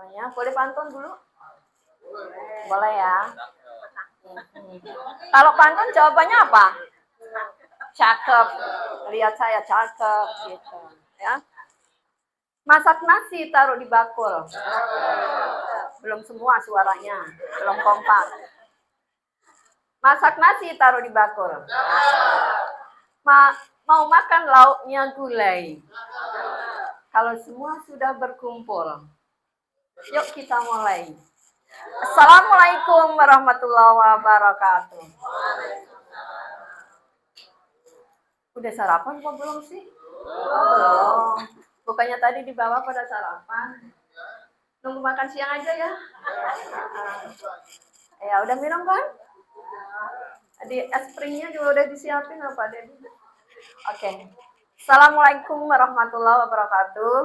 semuanya. Boleh pantun dulu? Boleh ya. Kalau pantun jawabannya apa? Cakep. Lihat saya cakep gitu ya. Masak nasi taruh di bakul. Belum semua suaranya, belum kompak. Masak nasi taruh di bakul. Mau makan lauknya gulai. Kalau semua sudah berkumpul, yuk kita mulai. Assalamualaikum warahmatullahi wabarakatuh. Udah sarapan kok belum sih? Oh, belum. Bukannya tadi di bawah pada sarapan. Nunggu makan siang aja ya. Ya udah minum kan? Di es-krimnya juga udah disiapin apa deh? Oke. Assalamualaikum warahmatullahi wabarakatuh.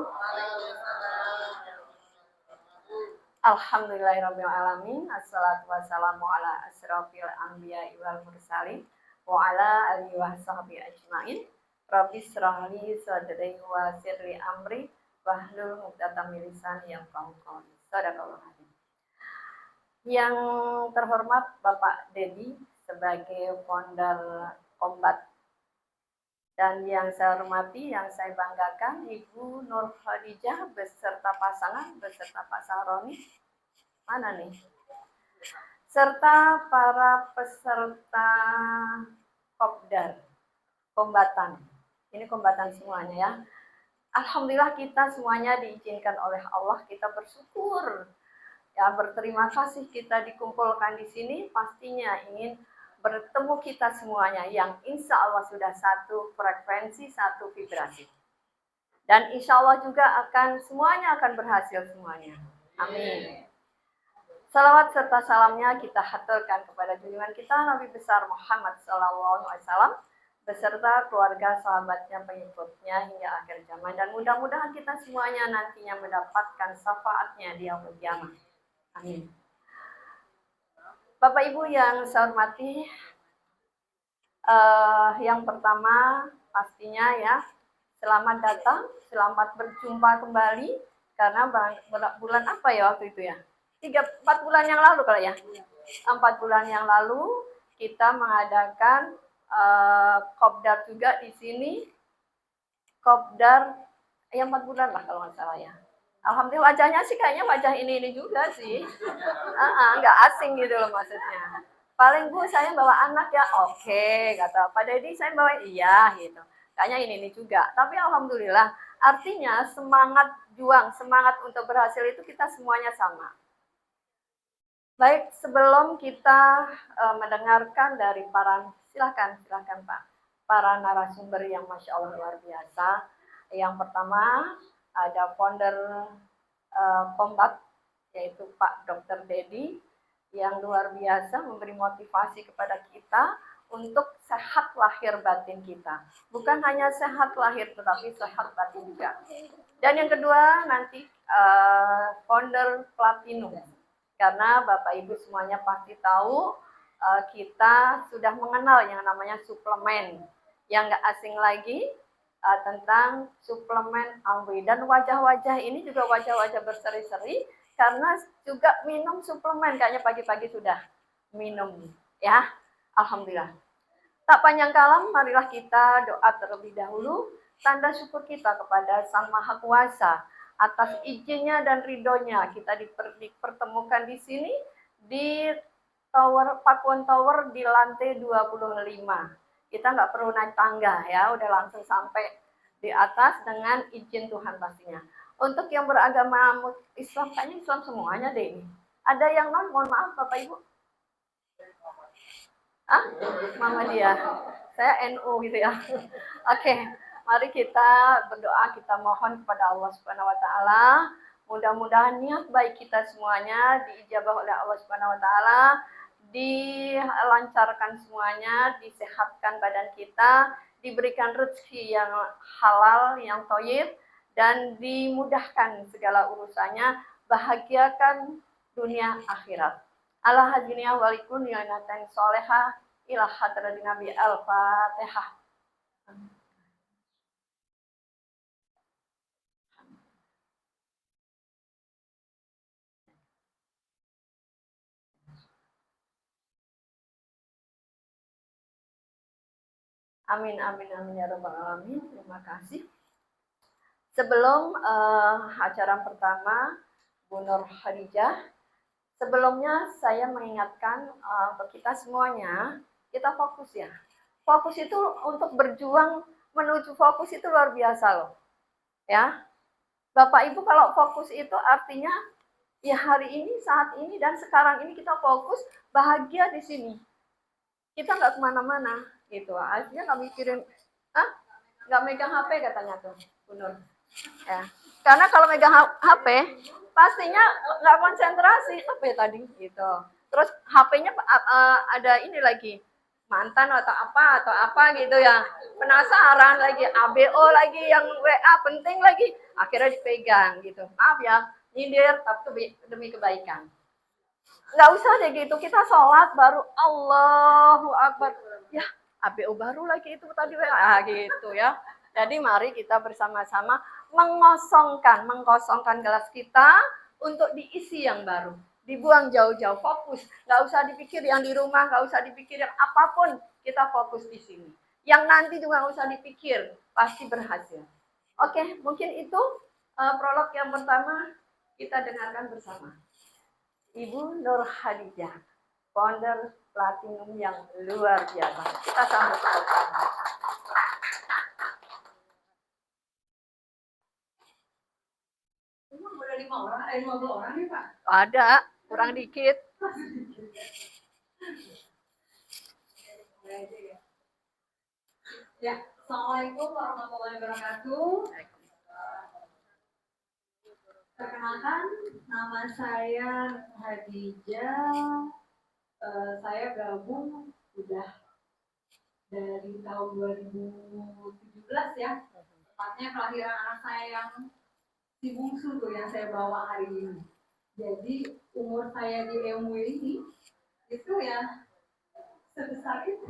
Alhamdulillahirrahmanirrahim. Assalatu wassalamu ala asrafil anbiya wal mursalin wa ala alihi wa sahbihi ajmain. Rabbi syrahli sadri wa sirri amri wahlul 'uqdatam min lisani yafqahu qawli. Sadaqallahu azim. Yang terhormat Bapak Dedi sebagai founder Kombat, dan yang saya hormati, yang saya banggakan Ibu Nur Khadijah beserta pasangan, beserta Pak Sahroni, mana nih? Serta para peserta Kopdar, kombatan. Ini kombatan semuanya ya. Alhamdulillah kita semuanya diizinkan oleh Allah, kita bersyukur. Ya, berterima kasih kita dikumpulkan di sini, pastinya ingin bertemu kita semuanya yang insya Allah sudah satu frekuensi, satu vibrasi. Dan insya Allah juga semuanya akan berhasil semuanya. Amin. Salawat serta salamnya kita haturkan kepada junjungan kita Nabi besar Muhammad SAW beserta keluarga, sahabatnya, pengikutnya hingga akhir zaman. Dan mudah-mudahan kita semuanya nantinya mendapatkan syafaatnya di yaumul qiyamah. Amin. Bapak Ibu yang saya hormati, yang pertama pastinya ya, selamat datang, selamat berjumpa kembali, karena bulan apa ya waktu itu ya? 4 bulan yang lalu kalau ya? 4 bulan yang lalu kita mengadakan Kopdar juga di sini. Kopdar ya 4 bulan lah kalau nggak salah ya. Alhamdulillah wajahnya sih kayaknya wajah ini juga sih. Nggak asing gitu loh maksudnya. Paling Bu saya bawa anak ya, oke, kata Pak Dedi saya bawa iya gitu. Kayaknya ini juga. Tapi alhamdulillah artinya semangat juang, semangat untuk berhasil itu kita semuanya sama. Baik, sebelum kita mendengarkan dari silakan Pak, para narasumber yang Masya Allah luar biasa. Yang pertama ada founder Kombat, yaitu Pak Dr. Dedi, yang luar biasa memberi motivasi kepada kita untuk sehat lahir batin kita. Bukan hanya sehat lahir, tetapi sehat batin juga. Dan yang kedua nanti founder Platinum. Karena Bapak Ibu semuanya pasti tahu kita sudah mengenal yang namanya suplemen. Yang nggak asing lagi tentang suplemen AMWI. Dan wajah-wajah ini juga wajah-wajah berseri-seri karena juga minum suplemen, kayaknya pagi-pagi sudah minum ya. Alhamdulillah. Tak panjang kalam, marilah kita doa terlebih dahulu, tanda syukur kita kepada Sang Maha Kuasa atas izinnya dan ridhonya kita dipertemukan di sini di Pakuan Tower di lantai 25. Kita nggak perlu naik tangga ya, udah langsung sampai di atas dengan izin Tuhan pastinya. Untuk yang beragama Islam, kayaknya Islam semuanya deh ini. Ada yang mohon maaf Bapak Ibu. Mama dia. Saya NU gitu ya. Oke, mari kita berdoa, kita mohon kepada Allah Subhanahu wa taala. Mudah-mudahan niat baik kita semuanya diijabah oleh Allah Subhanahu wa taala, dilancarkan semuanya, disehatkan badan kita, diberikan rezeki yang halal, yang thayyib, dan dimudahkan segala urusannya, bahagiakan dunia akhirat. Ala hadirin walikun ni'matan solehah ila hadratin Nabi Al-Fatihah. Amin, amin, amin ya rabbal alamin. Terima kasih. Sebelum acara pertama, Bu Nur Khadijah, sebelumnya saya mengingatkan untuk kita semuanya, kita fokus ya. Fokus itu untuk berjuang menuju fokus itu luar biasa loh. Ya. Bapak Ibu kalau fokus itu artinya ya hari ini, saat ini, dan sekarang ini kita fokus, bahagia di sini. Kita nggak kemana-mana gitu. Artinya nggak mikirin, nggak megang HP katanya tuh, Bu Nur. Ya. Karena kalau megang HP, pastinya nggak konsentrasi. Apa ya tadi? Gitu. Terus HP-nya ada ini lagi, mantan atau apa gitu ya. Penasaran lagi, ABO lagi, yang WA penting lagi. Akhirnya dipegang gitu. Maaf ya, nyindir, tapi demi kebaikan. Nggak usah deh gitu, kita sholat baru Allahu Akbar. Ya, ABO baru lagi itu tadi WA gitu ya. Jadi mari kita bersama-sama mengkosongkan gelas kita untuk diisi yang baru. Dibuang jauh-jauh, fokus. Nggak usah dipikir yang di rumah, nggak usah dipikir yang apapun. Kita fokus di sini. Yang nanti juga nggak usah dipikir, pasti berhasil. Oke, mungkin itu prolog yang pertama kita dengarkan bersama. Ibu Nur Khadijah, founder Platinum yang luar biasa. Kita sambut bersama. Emang udah 5 orang, 50 orang nih Pak? Ada, kurang dikit. Ya, Assalamualaikum warahmatullahi wabarakatuh. Perkenalkan, nama saya Khadijah. Saya gabung udah dari tahun 2017 ya. Tepatnya kelahiran anak saya yang si bungsu tuh yang saya bawa hari ini. Jadi umur saya di EMU ini itu ya sebesar itu.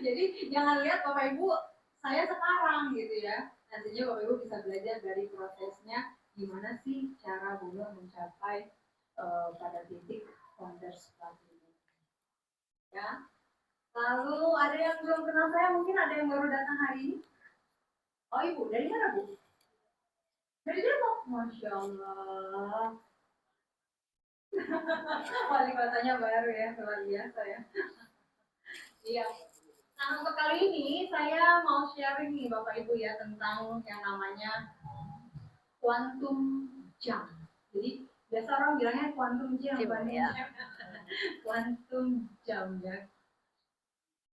Jadi jangan lihat Bapak Ibu saya sekarang gitu ya. Nantinya Bapak Ibu bisa belajar dari prosesnya gimana sih cara Bunga mencapai pada titik founders platinum. Ya. Lalu ada yang belum kenal saya, mungkin ada yang baru datang hari ini. Oh Ibu, dari mana Bu? Dari Depok. Masya Allah. Wali kotanya baru ya, luar biasa ya. Iya. Nah, untuk kali ini saya mau sharing nih Bapak Ibu ya tentang yang namanya quantum jump. Jadi biasa orang bilangnya quantum jump, Ya. quantum jump ya.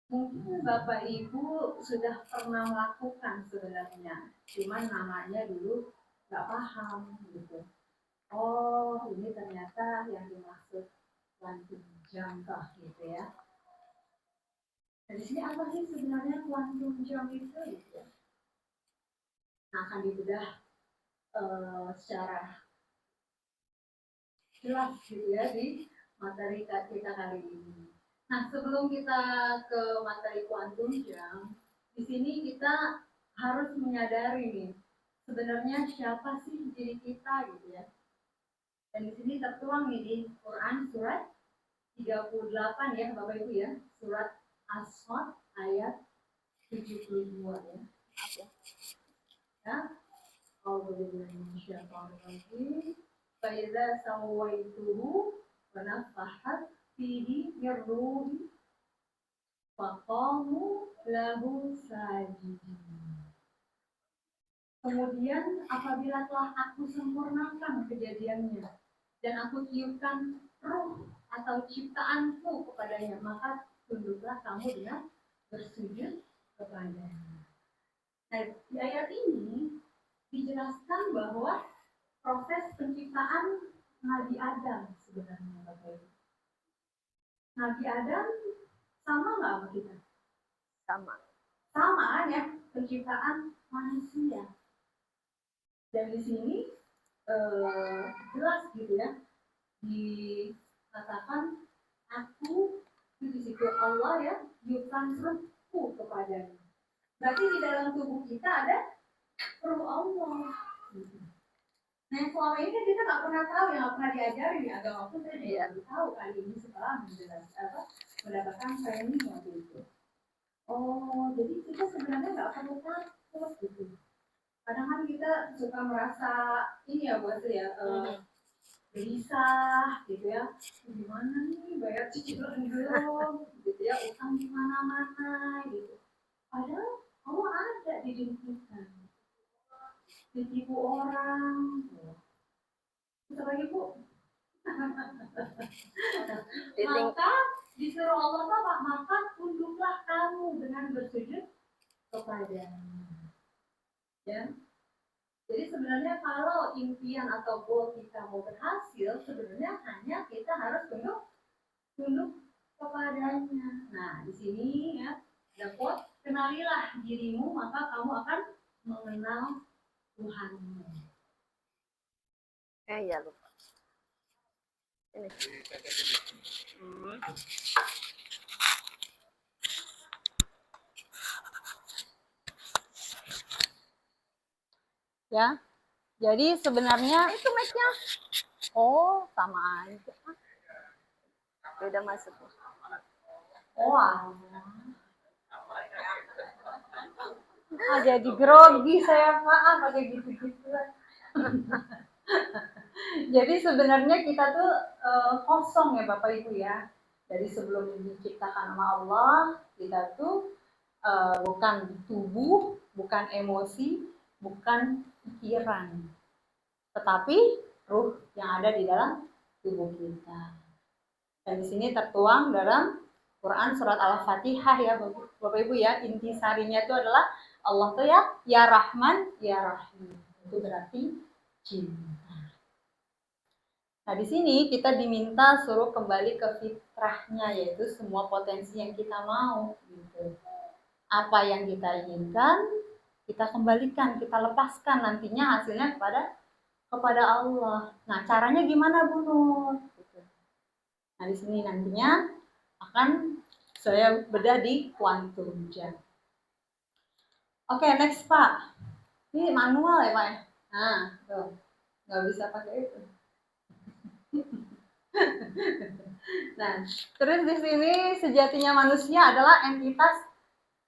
Mungkin Bapak Ibu sudah pernah melakukan sebenarnya, cuman namanya dulu nggak paham gitu. Oh, ini ternyata yang dimaksud quantum jump gitu ya. Dari sini apa sih sebenarnya quantum jump itu gitu ya? Nah, akan dibedah secara jelas gitu ya di materi kita kali ini. Nah, sebelum kita ke materi quantum jump, di sini kita harus menyadari nih, sebenarnya siapa sih diri kita gitu ya. Dan di sini tertuang nih di Quran surat 38 ya Bapak Ibu ya, surat As-Sod ayat 72 ya. Ya. Alhamdulillahirrahmanirrahim. Faiza sawaituhu wa nafahat fihi min ruhi faqamu lahu sajidin. Kemudian apabila telah aku sempurnakan kejadiannya dan aku tiupkan ruh atau ciptaanku kepadanya, maka tunduklah kamu dengan bersujud kepadanya. Nah, di ayat ini dijelaskan bahwa proses penciptaan Nabi Adam sebenarnya Bapak Ibu. Nabi Adam sama nggak sama kita? Sama. Sama ya, penciptaan manusia. Dan di sini jelas gitu ya, dikatakan aku itu di situ Allah ya, yukan ruhku kepadanya. Berarti di dalam tubuh kita ada ruh Allah. Nah, selama ini kan kita nggak pernah tahu, yang nggak pernah diajarin ya agama pun saya juga baru tahu kali ini setelah mendapatkan training waktu itu. Oh, jadi kita sebenarnya nggak perlu takut gitu. Kadang kan kita suka merasa ini ya buat ya gelisah gitu ya. Gimana nih bayar cicilan belum gitu ya, utang di mana-mana gitu. Padahal kamu ada di diri kita, ditipu orang. Terus lagi Bu, maka disuruh Allah apa? Maka tunduklah kamu dengan bersujud kepadanya. Ya. Jadi sebenarnya kalau impian atau goal kita mau berhasil, sebenarnya hanya kita harus tunduk kepadanya. Nah, di sini ya, ada quote, kenalilah dirimu maka kamu akan mengenal Tuhanmu. Iya lupa. Ini. Ya, jadi sebenarnya Itu mic-nya. oh sama aja. Udah masuk. Oh, Jadi grogi saya, maaf pakai gitu-gitu. Jadi sebenarnya kita tuh kosong ya Bapak Ibu ya. Dari sebelum diciptakan sama Allah, kita tuh bukan tubuh, bukan emosi, bukan pikiran, tetapi ruh yang ada di dalam tubuh kita. Dan di sini tertuang dalam Quran surat Al-Fatihah ya Bapak Ibu ya. Inti sarinya itu adalah Allah tuh ya Rahman, ya Rahim. Itu berarti cinta. Nah, di sini kita diminta suruh kembali ke fitrahnya, yaitu semua potensi yang kita mau gitu. Apa yang kita inginkan, kita kembalikan, kita lepaskan, nantinya hasilnya kepada Allah. Nah, caranya gimana Bu Nur? Nah, di sini nantinya akan saya bedah di quantum jam. Oke, next Pak. Ini manual ya Pak ya? Nah, tuh. Nggak bisa pakai itu. Nah, terus di sini sejatinya manusia adalah entitas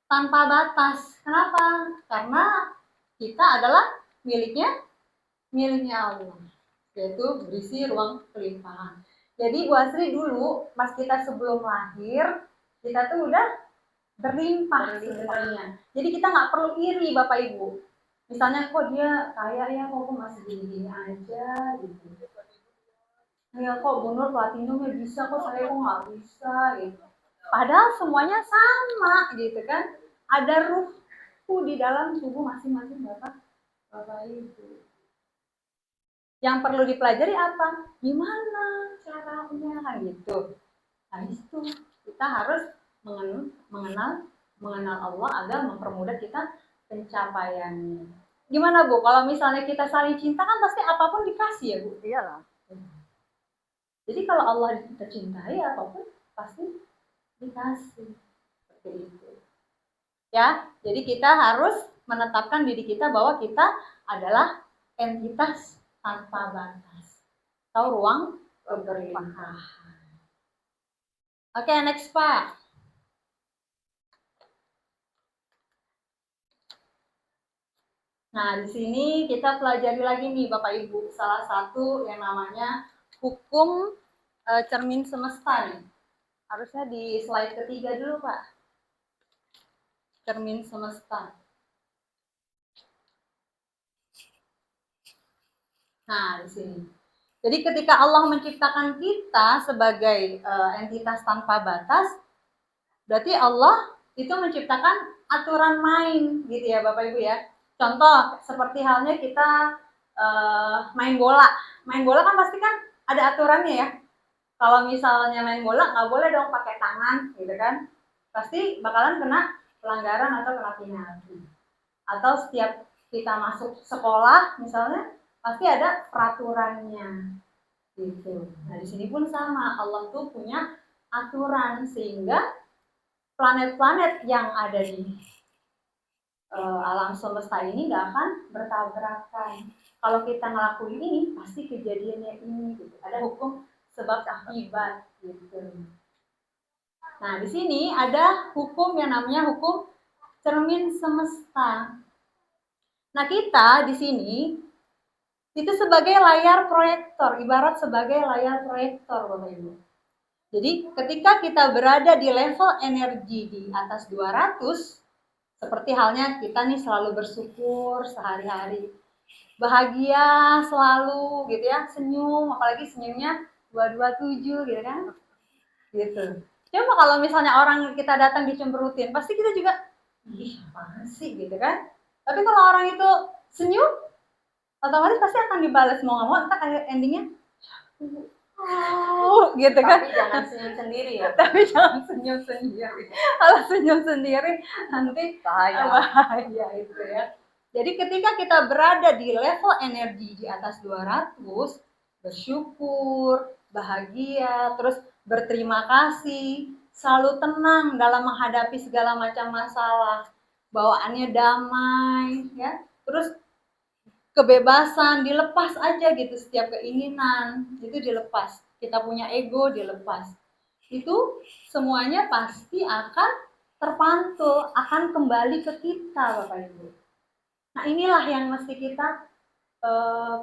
tanpa batas. Kenapa? Karena kita adalah miliknya Allah, yaitu berisi ruang kelimpahan. Jadi Bu Asri dulu pas kita sebelum lahir, kita tuh udah berlimpah sebenarnya. Jadi kita nggak perlu iri Bapak Ibu. Misalnya kok dia kaya ya, kok masih gini-gini aja gitu. Ya kok Bu Nur platinumnya bisa, kok saya kok nggak bisa gitu. Padahal semuanya sama gitu kan. Ada ruhku di dalam tubuh masing-masing Bapak Ibu. Yang perlu dipelajari apa? Gimana caranya kan gitu. Nah itu kita harus mengenal Allah agar mempermudah kita pencapaiannya. Gimana Bu? Kalau misalnya kita saling cinta kan pasti apapun dikasih ya Bu? Iyalah. Jadi kalau Allah kita cintai apapun pasti dikasih. Seperti itu. Ya, jadi kita harus menetapkan diri kita bahwa kita adalah entitas tanpa batas atau ruang keberlimpahan. Oke, next Pak. Nah, di sini kita pelajari lagi nih Bapak Ibu, salah satu yang namanya hukum cermin semesta nih. Harusnya di slide ketiga dulu Pak. Cermin semesta. Nah, di sini. Jadi ketika Allah menciptakan kita sebagai entitas tanpa batas, berarti Allah itu menciptakan aturan main gitu ya Bapak Ibu ya. Contoh seperti halnya kita main bola. Main bola kan pasti kan ada aturannya ya. Kalau misalnya main bola nggak boleh dong pakai tangan gitu kan. Pasti bakalan kena pelanggaran atau kena penalti. Atau setiap kita masuk sekolah misalnya pasti ada peraturannya gitu. Nah di sini pun sama, Allah tuh punya aturan sehingga planet-planet yang ada di alam semesta ini nggak akan bertabrakan. Kalau kita ngelakuin ini pasti kejadiannya ini gitu. Ada hukum sebab akibat gitu. Nah, di sini ada hukum yang namanya hukum cermin semesta. Nah, kita di sini itu sebagai layar proyektor, ibarat sebagai layar proyektor, Bapak Ibu. Jadi, ketika kita berada di level energi di atas 200, seperti halnya kita nih selalu bersyukur sehari-hari. Bahagia selalu gitu ya, senyum, apalagi senyumnya 227 gitu kan. Gitu. Coba kalau misalnya orang kita datang dicemberutin, pasti kita juga, ih apaan sih gitu kan. Tapi kalau orang itu senyum, otomatis pasti akan dibalas mau nggak mau, entah kayak endingnya, oh gitu kan. Tapi jangan senyum sendiri ya. Tapi jangan senyum sendiri. Kalau senyum sendiri nanti bahaya itu ya. Jadi ketika kita berada di level energi di atas 200, bersyukur, bahagia, terus berterima kasih, selalu tenang dalam menghadapi segala macam masalah, bawaannya damai ya. Terus kebebasan, dilepas aja gitu, setiap keinginan itu dilepas. Kita punya ego dilepas. Itu semuanya pasti akan terpantul, akan kembali ke kita, Bapak Ibu. Nah, inilah yang mesti kita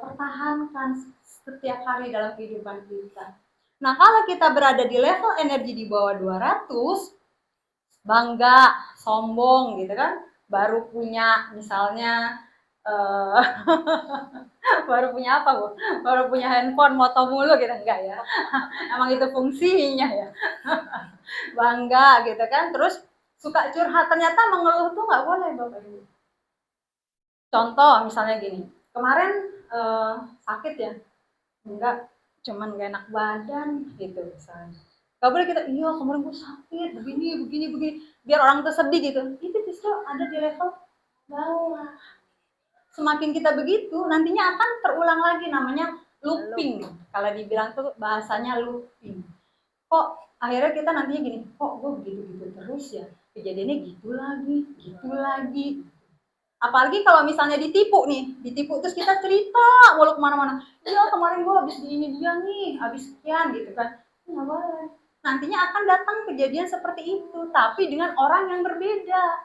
pertahankan setiap hari dalam kehidupan kita. Nah, kalau kita berada di level energi di bawah 200, bangga, sombong gitu kan, baru punya misalnya baru punya apa, Bu? Baru punya handphone moto mulu gitu, enggak ya. Emang itu fungsinya ya. Bangga gitu kan, terus suka curhat, ternyata mengeluh tuh nggak boleh, Bapak Ibu. Contoh misalnya gini, kemarin sakit ya, enggak, cuman gak enak badan gitu misalnya. Gak boleh kita, iya kemarin gue sakit, begini, biar orang tuh sedih gitu. Itu justru ada di level bawah. Semakin kita begitu, nantinya akan terulang lagi, namanya looping. Kalau dibilang tuh bahasanya looping. Kok akhirnya kita nantinya gini, kok gue begitu-gitu terus ya, kejadiannya gitu lagi. Apalagi kalau misalnya ditipu terus kita cerita mulu kemana-mana. Iya kemarin gue habis di ini dia nih, habis sekian gitu kan. Nggak boleh. Nantinya akan datang kejadian seperti itu, tapi dengan orang yang berbeda.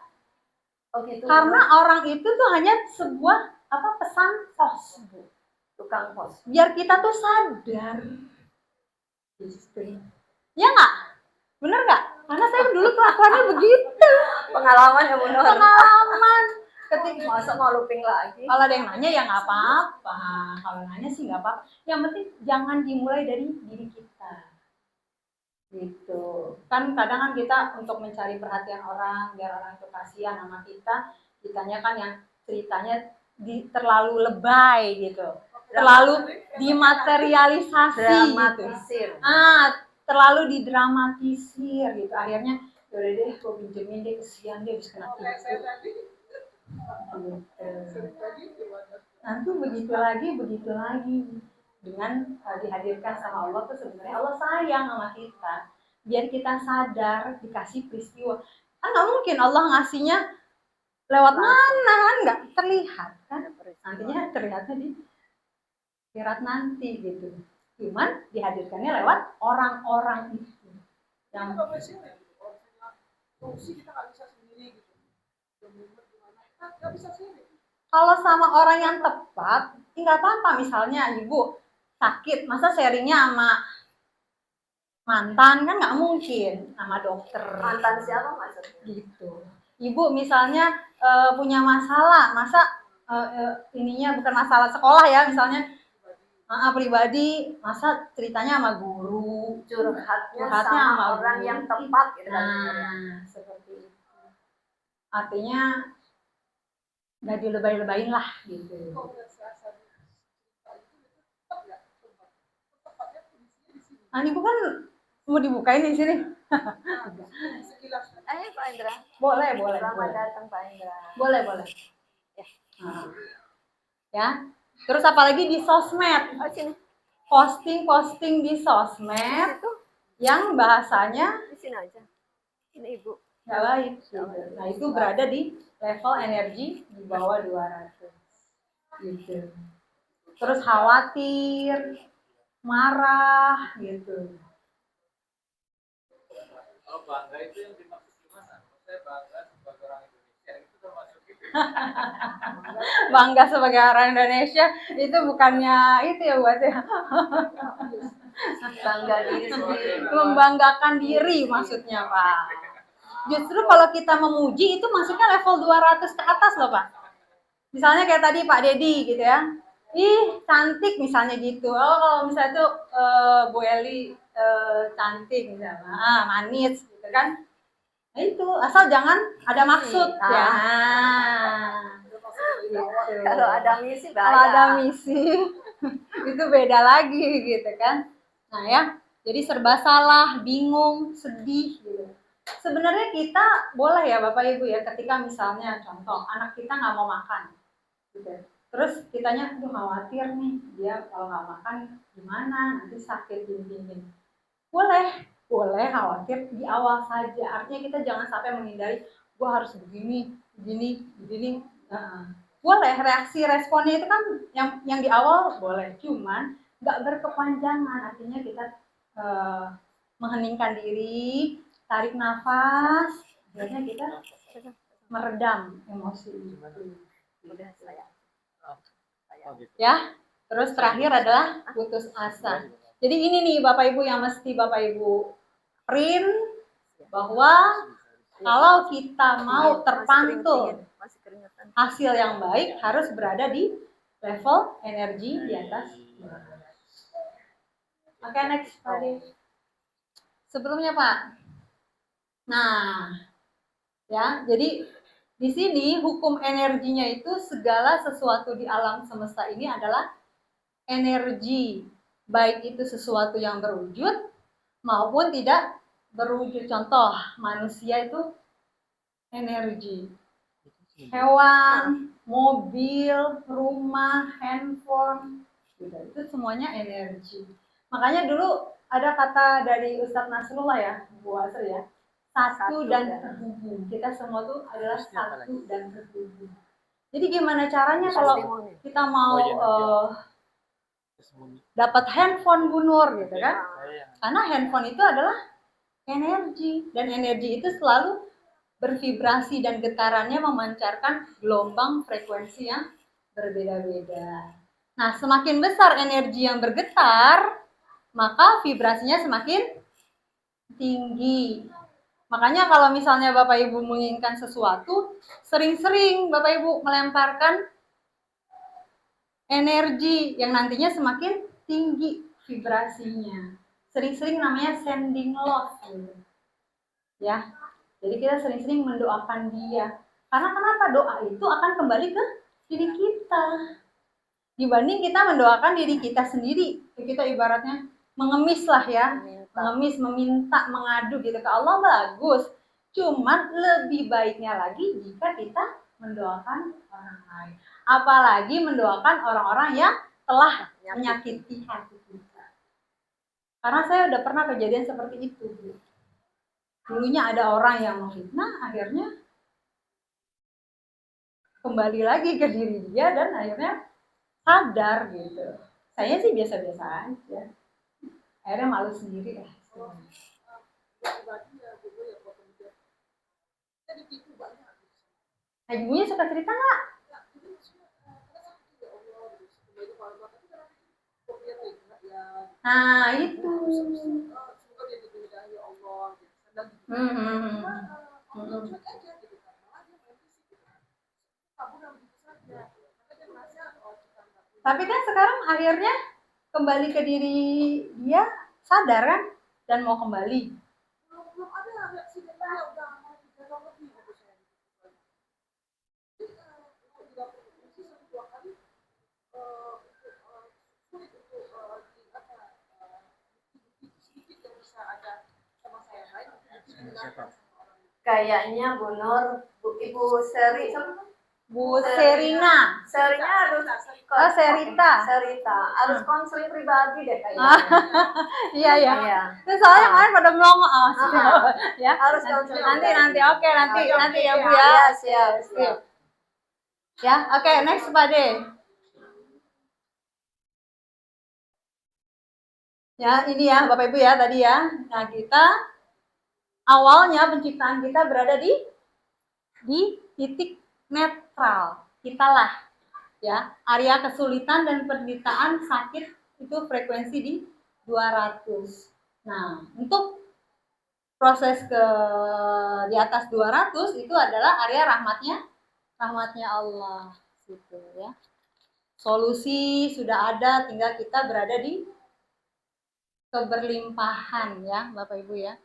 Oh gitu. Karena orang itu tuh hanya sebuah pesan pos, Tukang pos. biar kita tuh sadar. Ya nggak? Bener nggak? Karena saya dulu kelakuannya begitu. Pengalaman ya benar. Pengalaman. Ketika masa mau looping lagi. Kalau ada yang nanya ya nggak apa-apa. Kalau nanya sih nggak apa-apa. Yang penting jangan dimulai dari diri kita. Gitu. Kan kadang kan kita untuk mencari perhatian orang, biar orang itu kasihan sama kita, kitanya kan yang ceritanya terlalu lebay gitu. Terlalu dimaterialisasi Dramatisir. gitu. Terlalu didramatisir gitu. Akhirnya udah deh gue pinjemin deh, kesian dia habis kena tipu. Nanti begitu lagi dengan dihadirkan sama Allah tuh sebenarnya Allah sayang sama kita, biar kita sadar, dikasih peristiwa. Kan nggak mungkin Allah ngasihnya lewat mana, kan nggak terlihat kan, nantinya terlihatnya di akhirat nanti gitu. Cuman dihadirkannya lewat orang-orang itu yang kalau sama orang yang tepat, nggak apa-apa. Misalnya ibu sakit, masa sharingnya sama mantan kan nggak mungkin, sama dokter. Mantan siapa maksudnya? Gitu. Ibu misalnya punya masalah, masa ininya bukan masalah sekolah ya, misalnya pribadi, masa ceritanya sama guru, curhatnya sama orang yang tepat gitu kan. Seperti itu. Artinya nggak dilebay-lebayin lah gitu. Ibu kan mau dibukain di sini. Pak Indra. Boleh. Selamat datang Pak Indra. Boleh. Ya. Ya. Terus apalagi di sosmed. Sini. Posting di sosmed yang bahasanya di sini aja. Ini Ibu. Nggak baik. Nah, itu berada di level energi di bawah 200. Gitu. Terus khawatir, marah gitu. Kalau bangga itu yang dimaksud gimana? Saya bangga sebagai orang Indonesia itu termasuk itu. Bangga sebagai orang Indonesia itu bukannya itu ya buat ya. Bangga diri sendiri. Membanggakan diri maksudnya Pak. Justru kalau kita memuji itu maksudnya level 200 ke atas loh Pak. Misalnya kayak tadi Pak Dedi gitu ya. Ih cantik misalnya gitu. Oh kalau misalnya tuh Bu Eli cantik misalnya, manis gitu kan. Nah itu asal jangan ada maksud ya. Gitu. Kalau ada misi Kalau ada bahaya. misi itu beda lagi gitu kan. Nah ya, jadi serba salah, bingung, sedih gitu. Sebenarnya kita boleh ya Bapak Ibu ya ketika misalnya contoh anak kita nggak mau makan gitu. Terus kitanya aduh khawatir nih dia kalau nggak makan gimana nanti sakit gini. Boleh khawatir di awal saja. Artinya kita jangan sampai menghindari gua harus begini. Nah, boleh reaksi responnya itu kan yang di awal boleh, cuman nggak berkepanjangan. Artinya kita mengheningkan diri, tarik nafas, akhirnya kita meredam emosi itu. Udah saya. Ya, terus terakhir adalah putus asa. Jadi ini nih Bapak Ibu yang mesti Bapak Ibu print bahwa kalau kita mau terpantul Masih keringetan. hasil yang baik harus berada di level energi di atas. Oke, next Pak Ade. Sebelumnya Pak. Nah, ya, jadi di sini hukum energinya itu segala sesuatu di alam semesta ini adalah energi, baik itu sesuatu yang berwujud maupun tidak berwujud. Contoh, manusia itu energi. Hewan, mobil, rumah, handphone, gitu. Itu semuanya energi. Makanya dulu ada kata dari Ustadz Nasrullah ya, Bu Asri ya, satu dan terhubung. Kita semua tuh adalah satu dan terhubung. Jadi gimana caranya kalau kita mau dapat handphone Bu Nur gitu kan? Karena handphone itu adalah energi dan energi itu selalu bervibrasi dan getarannya memancarkan gelombang frekuensi yang berbeda-beda. Nah, semakin besar energi yang bergetar, maka vibrasinya semakin tinggi. Makanya kalau misalnya Bapak Ibu menginginkan sesuatu, sering-sering Bapak Ibu melemparkan energi yang nantinya semakin tinggi vibrasinya. Sering-sering namanya sending love. Ya, jadi kita sering-sering mendoakan dia. Karena kenapa? Doa itu akan kembali ke diri kita. Dibanding kita mendoakan diri kita sendiri. Kita ibaratnya mengemis lah ya. Mengemis, meminta, mengadu gitu ke Allah bagus. Cuman lebih baiknya lagi jika kita mendoakan orang lain. Apalagi mendoakan orang-orang yang telah menyakiti hati kita. Karena saya udah pernah kejadian seperti itu. Dulunya ada orang yang memfitnah, akhirnya kembali lagi ke diri dia dan akhirnya sadar gitu. Saya sih biasa-biasa aja. Akhirnya malu sendiri lah. Nah, ibunya suka cerita nggak? Nah, itu. Tapi kan sekarang akhirnya kembali ke diri dia, sadar kan dan mau kembali. Kayaknya Bu Nur, Ibu Seri, Bu Serina. Serinya harus Serita. harus konseling pribadi deh kayaknya. Iya. Terus soalnya kemarin pada melongo ya. Harus konseling. Nanti oke nanti ya Bu ya. Siap. Ya, oke, next Pak De. Ya, ini ya Bapak Ibu ya tadi ya. Nah, kita awalnya penciptaan kita berada di titik netral. Kitalah ya, area kesulitan dan penderitaan sakit itu frekuensi di 200. Nah, untuk proses ke di atas 200 itu adalah area rahmatnya Allah gitu ya. Solusi sudah ada, tinggal kita berada di keberlimpahan ya, Bapak Ibu ya.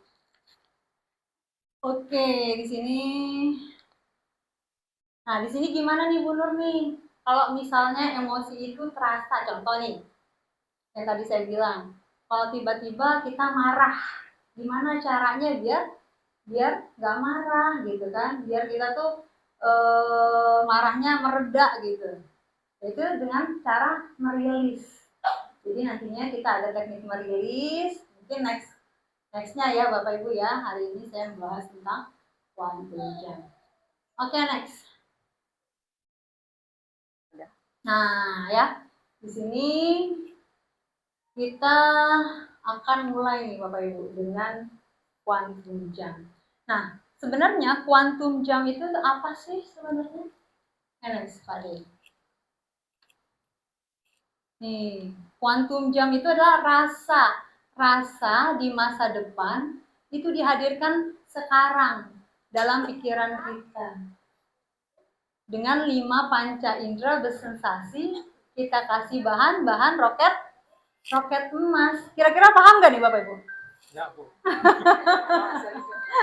Oke, di sini. Nah, di sini gimana nih Bu Nur nih? Kalau misalnya emosi itu terasa, contoh nih, yang tadi saya bilang, kalau tiba-tiba kita marah, gimana caranya biar nggak marah gitu kan? Biar kita tuh marahnya mereda gitu. Itu dengan cara merilis. Jadi nantinya kita ada teknik merilis. Mungkin nextnya ya Bapak Ibu ya. Hari ini saya membahas tentang quantum jam. Oke, next. Nah ya, di sini kita akan mulai nih Bapak Ibu dengan quantum jam. Nah, sebenarnya quantum jam itu apa sih sebenarnya? Next, Pak De. Nih, quantum jam itu adalah rasa di masa depan itu dihadirkan sekarang dalam pikiran kita. Dengan 5 panca indera bersensasi, kita kasih bahan roket emas. Kira-kira paham nggak nih Bapak Ibu? Ya, Bu.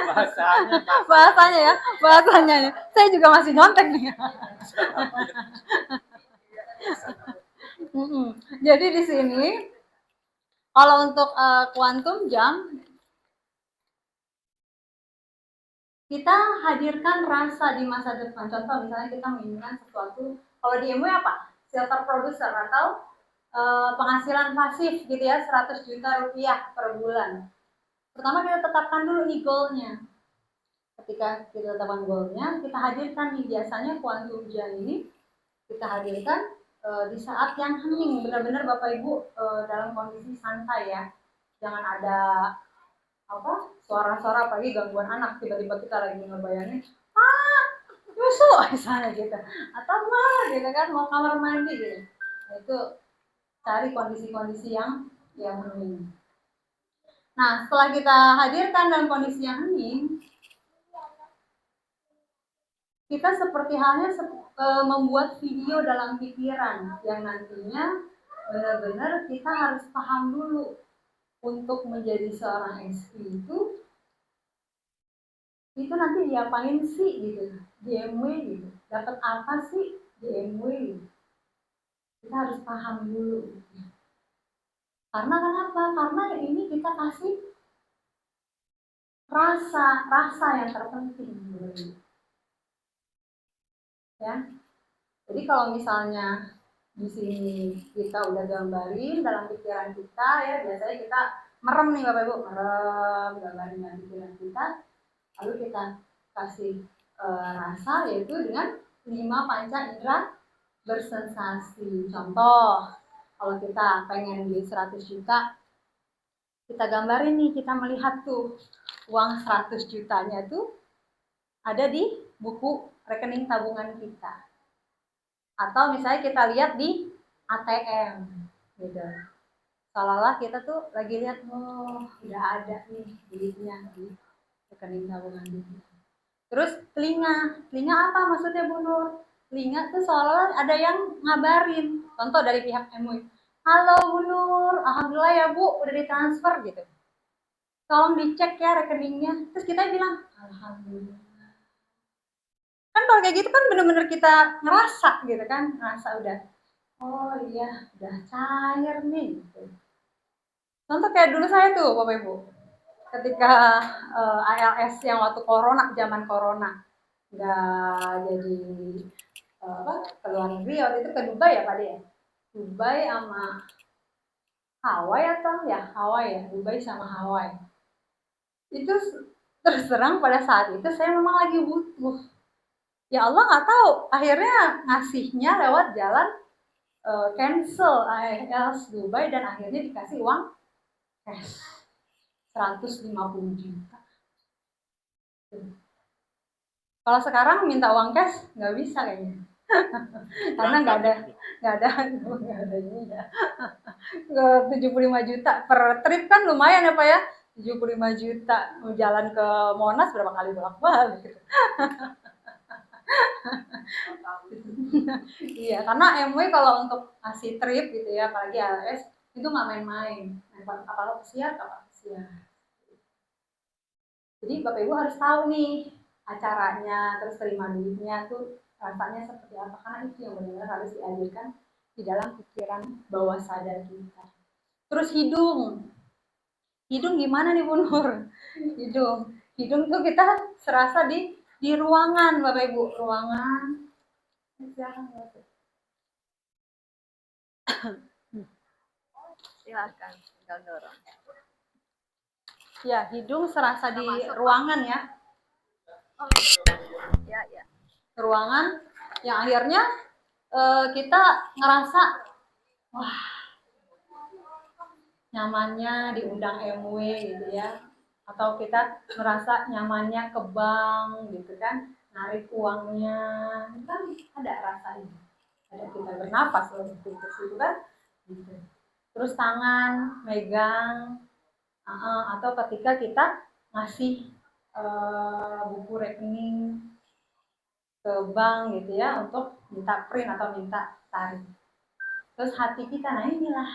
Bahasanya Bahasanya ya. Saya juga masih nyontek nih. Jadi di sini kalau untuk quantum jam kita hadirkan rasa di masa depan. Contoh misalnya kita menginginkan sesuatu, kalau di MW apa? Silver producer atau penghasilan pasif gitu ya, 100 juta rupiah per bulan. Pertama kita tetapkan dulu nih goalnya. Ketika kita tetapkan goalnya, kita hadirkan nih, biasanya quantum jam ini kita hadirkan di saat yang hening, benar-benar Bapak Ibu dalam kondisi santai ya. Jangan ada suara-suara apalagi gangguan anak, tiba-tiba kita lagi ngebayangin nyusu misalnya gitu, atau gitu kan mau kamar mandi gitu. Nah, itu cari kondisi-kondisi yang hening. Nah, setelah kita hadirkan dalam kondisi yang hening, kita seperti halnya membuat video dalam pikiran yang nantinya benar-benar kita harus paham dulu untuk menjadi seorang SP itu nanti diapain sih gitu, di MW gitu, dapat apa sih di MW gitu. Kita harus paham dulu. Karena kenapa? Karena ini kita kasih rasa yang terpenting gitu. Ya. Jadi kalau misalnya di sini kita udah gambarin dalam pikiran kita ya, biasanya kita merem nih Bapak Ibu, merem gambarin dalam pikiran kita, lalu kita kasih rasa yaitu dengan 5 panca indera bersensasi. Contoh, kalau kita pengen beli 100 juta, kita gambarin nih, kita melihat tuh uang 100 jutanya tuh ada di buku rekening tabungan kita. Atau misalnya kita lihat di ATM gitu. Seolah-olah kita tuh lagi lihat, oh udah ada nih duitnya di rekening tabungan kita. Terus telinga apa maksudnya Bu Nur? Telinga tuh seolah-olah ada yang ngabarin. Contoh dari pihak MUI. Halo Bu Nur, alhamdulillah ya Bu, udah ditransfer gitu. Tolong dicek ya rekeningnya. Terus kita bilang, alhamdulillah. Kan kalau kayak gitu kan bener-bener kita ngerasa gitu kan, ngerasa udah, oh iya udah cair nih gitu. Contoh kayak dulu saya tuh Bapak Ibu, ketika ALS yang waktu zaman corona nggak jadi ke luar negeri, waktu itu ke Dubai ya Pak De ya, Dubai sama Hawaii atau ya Hawaii ya, Dubai sama Hawaii. Itu terus terang pada saat itu saya memang lagi butuh. Ya Allah nggak tahu, akhirnya ngasihnya lewat jalan cancel ALS Dubai dan akhirnya dikasih uang cash 150 juta. Kalau sekarang minta uang cash nggak bisa kayaknya. Karena nggak ada ini ya. 75 juta per trip kan lumayan ya Pak ya. 75 juta mau jalan ke Monas berapa kali bolak-balik gitu. Iya, karena MW kalau untuk ngasih trip gitu ya, apalagi ALS itu nggak main-main. Apalagi pesiar, kapal pesiar. Jadi Bapak Ibu harus tahu nih acaranya, terus terima duitnya tuh rasanya seperti apa. Karena itu yang benar-benar harus diajarkan di dalam pikiran bawah sadar kita. Terus hidung. Hidung gimana nih Bu Nur? Hidung. Hidung tuh kita serasa di ruangan Bapak Ibu. Ruangan. Silakan, tinggal dorong. Ya, hidung serasa di ruangan ya. Oh, ya. Ruangan yang akhirnya kita ngerasa wah nyamannya diundang MW gitu ya, atau kita merasa nyamannya ke bank gitu kan, narik uangnya kan ada rasanya, ada kita bernapas loh gitu kan gitu. Terus tangan megang atau ketika kita ngasih buku rekening ke bank gitu ya untuk minta print atau minta tarik. Terus hati kita, nah inilah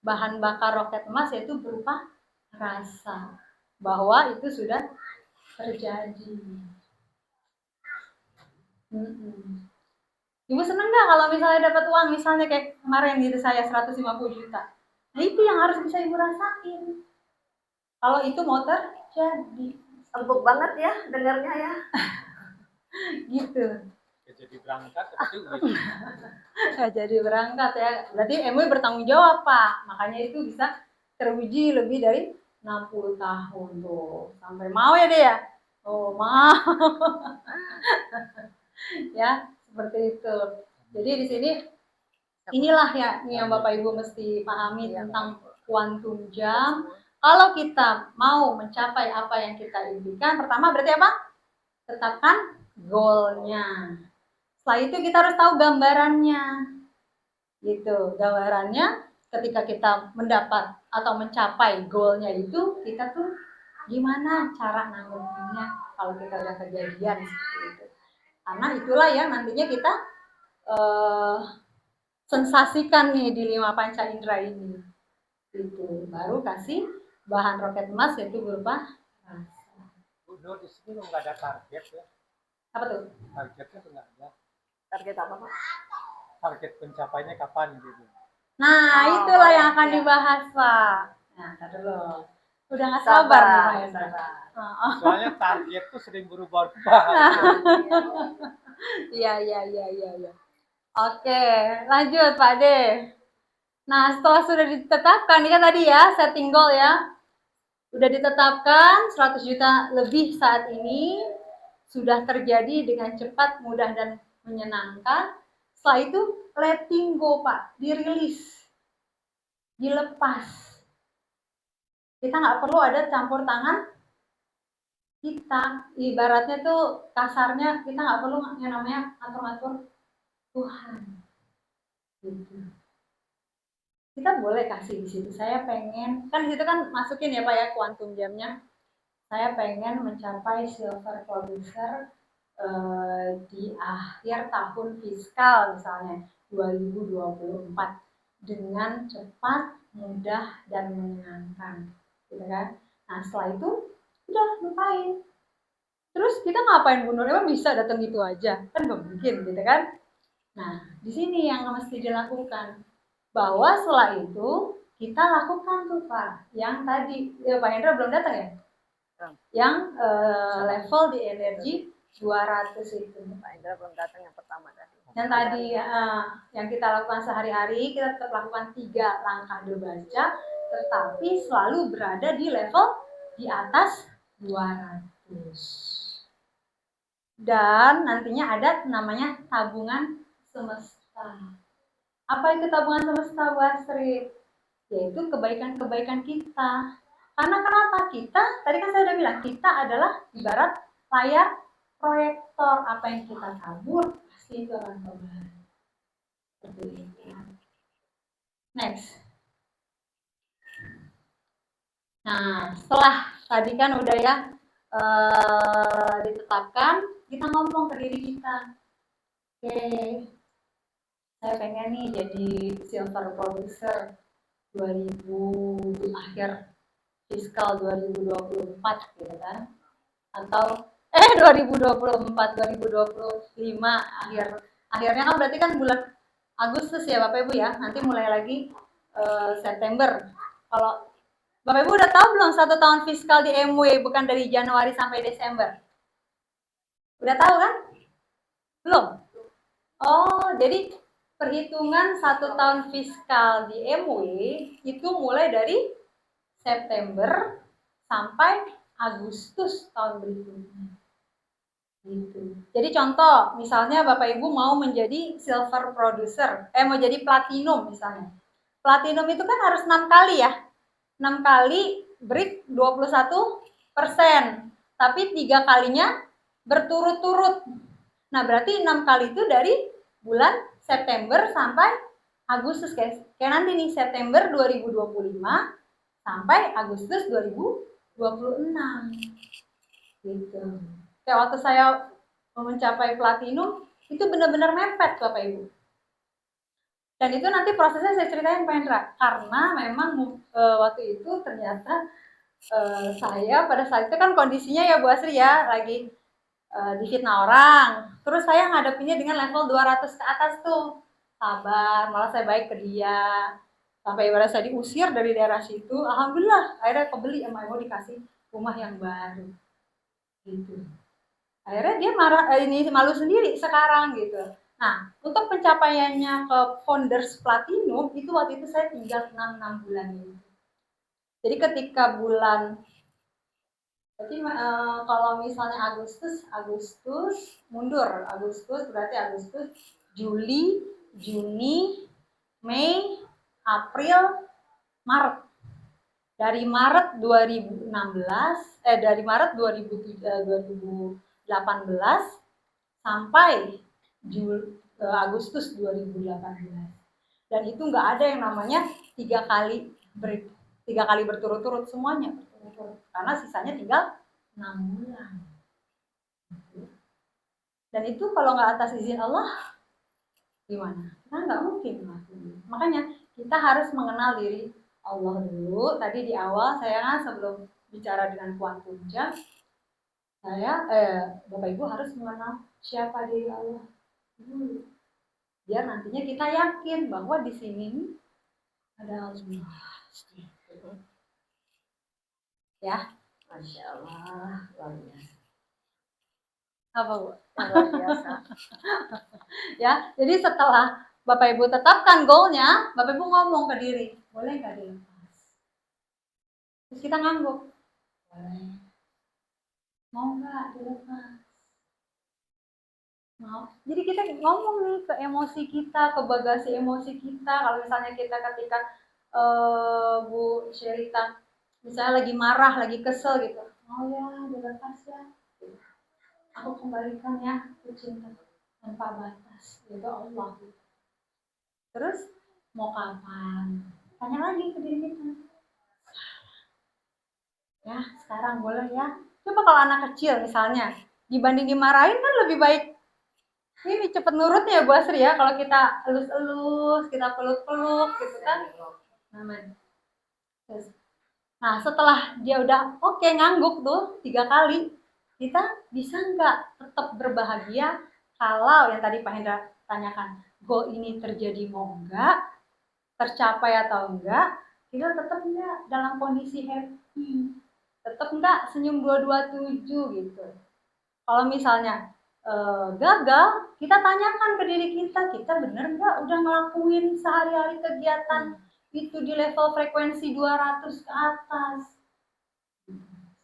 bahan bakar roket emas, yaitu berupa rasa bahwa itu sudah terjadi. Ibu seneng nggak kalau misalnya dapat uang, misalnya kayak kemarin gitu saya 150 juta. Nah itu yang harus bisa Ibu rasain. Kalau itu mau terjadi. Empuk banget ya dengarnya ya. Gitu. Jadi berangkat tapi Jadi berangkat ya. Berarti MW bertanggung jawab Pak. Makanya itu bisa teruji lebih dari 60 tahun tuh. Sampai mau ya deh ya? Oh mau. Ya seperti itu. Jadi di sini inilah ya yang Bapak Ibu mesti pahami tentang kuantum jam. Kalau kita mau mencapai apa yang kita impikan, pertama berarti apa? Tetapkan goalnya. Setelah itu kita harus tahu gambarannya. Gitu, gambarannya ketika kita mendapat atau mencapai goalnya itu, kita tuh gimana cara nanggepinnya kalau kita udah kejadian seperti itu. Karena itulah yang nantinya kita sensasikan nih di 5 panca indera ini. Itu baru kasih bahan roket emas, yaitu berupa rasa. Bu Nur di sini nggak ada target ya? Apa tuh? Targetnya tuh nggak ada. Target apa Pak? Target pencapaiannya kapan gitu? Nah, itulah yang akan dibahas Pak. Nah, ntar dulu. Udah nggak sabar nih Pak Hendra. Soalnya target tuh sering berubah-ubah. Iya. Oke, lanjut Pak De. Nah, setelah sudah ditetapkan, ini kan tadi ya, setting goal ya. Sudah ditetapkan 100 juta lebih saat ini, sudah terjadi dengan cepat, mudah, dan menyenangkan. Setelah itu, letting go Pak, dirilis, dilepas. Kita nggak perlu ada campur tangan kita. Ibaratnya tuh kasarnya, kita nggak perlu yang namanya atur-atur Tuhan. Gitu. Kita boleh kasih di situ. Saya pengen, kan di situ kan masukin ya Pak ya kuantum jamnya. Saya pengen mencapai silver producer di akhir tahun fiskal misalnya 2024 dengan cepat, mudah, dan menyenangkan, gitu kan? Nah setelah itu udah lupain. Terus kita ngapain Bu Nur? Emang bisa datang gitu aja? Kan nggak mungkin, gitu kan? Nah di sini yang mesti dilakukan, bahwa setelah itu kita lakukan tuh Pak, yang tadi ya Pak Hendra belum datang ya? Yang level di energi 200 itu. Pak Indra belum datang yang pertama tadi. Yang tadi yang kita lakukan sehari-hari, kita tetap lakukan 3 langkah berbaca, tetapi selalu berada di level di atas 200. Dan nantinya ada namanya tabungan semesta. Apa itu tabungan semesta Bu Astrid? Yaitu kebaikan-kebaikan kita. Karena kenapa? Kita, tadi kan saya udah bilang, kita adalah ibarat layar proyektor. Apa yang kita tabur pasti itu akan kembali. Seperti itu. Next. Nah, setelah tadi kan udah ya ditetapkan, kita ngomong ke diri kita. Oke, saya pengen nih jadi silver producer 2000 akhir fiskal 2024 gitu kan. Atau 2024 2025 akhirnya kan berarti kan bulan Agustus ya Bapak Ibu ya. Nanti mulai lagi September. Kalau Bapak Ibu udah tahu belum 1 tahun fiskal di MW bukan dari Januari sampai Desember? Udah tahu kan? Belum? Oh, jadi perhitungan 1 tahun fiskal di MW itu mulai dari September sampai Agustus tahun berikutnya. Gitu. Jadi contoh, misalnya Bapak Ibu mau menjadi silver producer, mau jadi platinum misalnya. Platinum itu kan harus 6 kali ya. 6 kali break 21%. Tapi 3 kalinya berturut-turut. Nah, berarti 6 kali itu dari bulan September sampai Agustus, guys. Kayak nanti nih September 2025 sampai Agustus 2026. Gitu. Kayak waktu saya mencapai platinum itu benar-benar mepet Bapak Ibu. Dan itu nanti prosesnya saya ceritain Pak Hendra, karena memang waktu itu ternyata saya pada saat itu kan kondisinya ya Bu Asri ya lagi difitnah orang, terus saya ngadepinnya dengan level 200 ke atas tuh, sabar, malah saya baik ke dia, sampai ibarat saya diusir dari daerah situ, alhamdulillah akhirnya kebeli sama ibu dikasih rumah yang baru, gitu. Akhirnya dia ini malu sendiri sekarang gitu. Nah, untuk pencapaiannya ke Founders Platinum itu waktu itu saya tinggal 6 bulan ini. Jadi ketika bulan kalau misalnya Agustus mundur. Agustus berarti Agustus, Juli, Juni, Mei, April, Maret. Dari Maret 2018 sampai Agustus 2018. Dan itu nggak ada yang namanya 3 kali break, 3 kali berturut-turut, semuanya berturut-turut. Karena sisanya tinggal 6 bulan. Dan itu kalau nggak atas izin Allah, gimana? Kita nggak mungkin melakukan. Makanya kita harus mengenal diri Allah dulu. Tadi di awal saya kan sebelum bicara dengan Quantum Jam, saya Bapak Ibu harus mengenal siapa diri Allah dulu. Biar nantinya kita yakin bahwa di sini ada Allah. Ya, Masya Allah, luar biasa. Apa Bu? Luar biasa. Ya, jadi setelah Bapak Ibu tetapkan goalnya, Bapak Ibu ngomong ke diri, boleh nggak dilepas? Terus kita ngangguk, boleh. Mau nggak dilepas? Mau. Jadi kita ngomong nih ke emosi kita, ke bagasi emosi kita. Kalau misalnya kita ketika Bu Sherita misalnya lagi marah, lagi kesel gitu, oh ya dilepas ya, aku kembalikan ya ke cinta tanpa batas, itu Allah. Terus mau kapan? Tanya lagi ke diri kita. Ya sekarang boleh ya. Coba kalau anak kecil misalnya dibanding dimarahin kan lebih baik ini cepet nurutnya ya Bu Asri ya, kalau kita elus-elus, kita peluk-peluk gitu kan. Nah setelah dia udah oke, ngangguk tuh 3 kali, kita bisa nggak tetap berbahagia kalau yang tadi Pak Hendra tanyakan, goal ini terjadi mau enggak, tercapai atau enggak, kita tetap enggak dalam kondisi happy, tetap enggak senyum 227 gitu. Kalau misalnya gagal, kita tanyakan ke diri kita bener nggak udah ngelakuin sehari-hari kegiatan itu di level frekuensi 200 ke atas.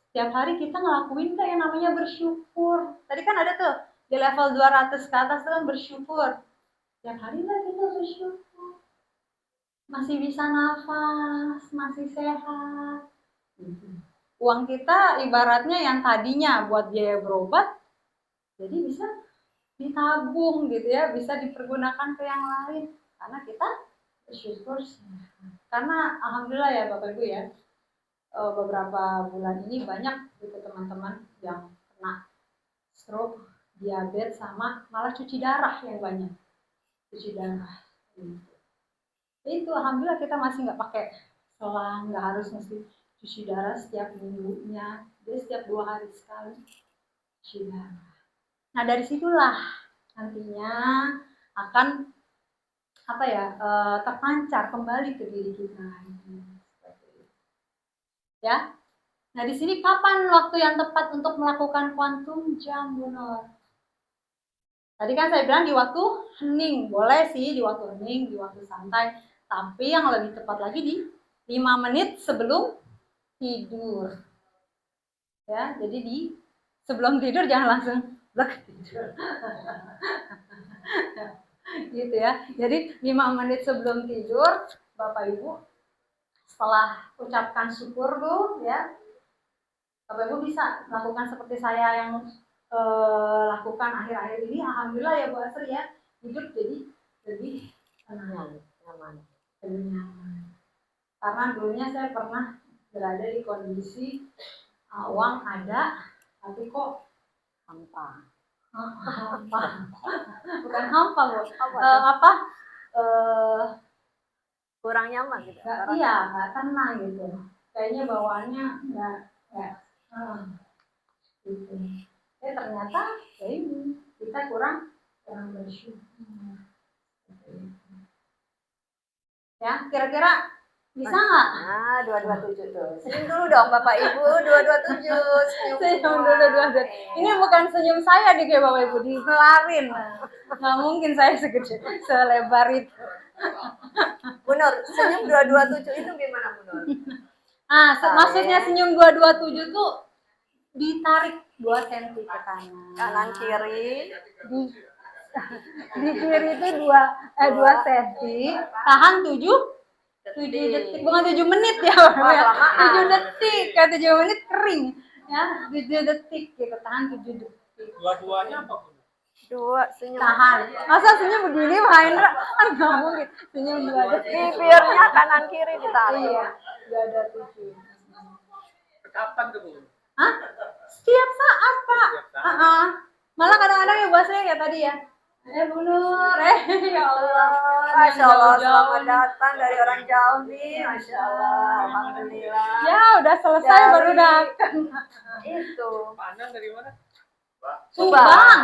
Setiap hari kita ngelakuin nggak yang namanya bersyukur. Tadi kan ada tuh di level 200 ke atas tuh kan bersyukur. Setiap hari nggak kita bersyukur. Masih bisa nafas, masih sehat. uang kita ibaratnya yang tadinya buat biaya berobat, jadi bisa ditabung gitu ya, bisa dipergunakan ke yang lain karena kita bersyukur. Karena alhamdulillah ya Bapak Ibu ya, beberapa bulan ini banyak gitu teman-teman yang kena stroke, diabetes, sama malah cuci darah yang banyak. Cuci darah. Gitu. Itu alhamdulillah kita masih nggak pakai selang, nggak harus mesti cuci darah setiap minggunya, jadi setiap 2 hari sekali cuci darah. Nah dari situlah nantinya akan apa ya, terpancar kembali ke diri kita. Ya. Nah di sini kapan waktu yang tepat untuk melakukan quantum jump, Bu Nur? Tadi kan saya bilang di waktu hening, boleh sih di waktu hening, di waktu santai, tapi yang lebih tepat lagi di 5 menit sebelum tidur. Ya, jadi di sebelum tidur jangan langsung blek tidur. Gitu ya. Jadi 5 menit sebelum tidur, Bapak Ibu setelah ucapkan syukur tuh ya, Bapak Ibu bisa melakukan seperti saya yang lakukan akhir-akhir ini. Alhamdulillah ya Bu Asri ya, hidup jadi lebih tenang, Nyaman. lebih nyaman. Karena dulunya saya pernah berada di kondisi uang ada, tapi kok Hampa. hampa, bukan hampa Bu, Apa kurang nyaman gitu. nggak tenang gitu, kayaknya bawaannya nggak gitu. Ternyata ya ini kita kurang bersyukur. Ya kira-kira bisa nggak? Nah, 227 tuh. Senyum dulu dong Bapak Ibu, 227. Senyum dulu. Ini bukan senyum saya nih kayak Bapak Ibu, dikelarin. Nggak mungkin saya segede selebar itu. Bu Nur, senyum 227 itu gimana Bu Nur? Maksudnya senyum 227 tuh ditarik 2 cm ke kanan. Kanan kiri. Di kiri itu 2 cm, tahan 7 detik, bukan 7 menit ya, Wah, 7 detik, kayak 7 menit kering ya, 7 detik gitu, tahan 7 detik. Dua-duanya apa Bu? 2 senyum. Tahan. Masa senyum begini Pak Hendra? Kan nggak mungkin. Senyum 2 detik. Bibirnya kanan kiri ditarik. Iya, 227. Kapan tuh Bu? Hah? Setiap saat Pak. Setiap saat. Malah kadang-kadang ya bahasanya kayak tadi ya. Bu Nur, ya Allah. Masya Allah, selamat datang dari orang jauh nih. Masya Allah, alhamdulillah. Ya udah selesai Dari- baru datang. Itu. Panang dari mana? Subang.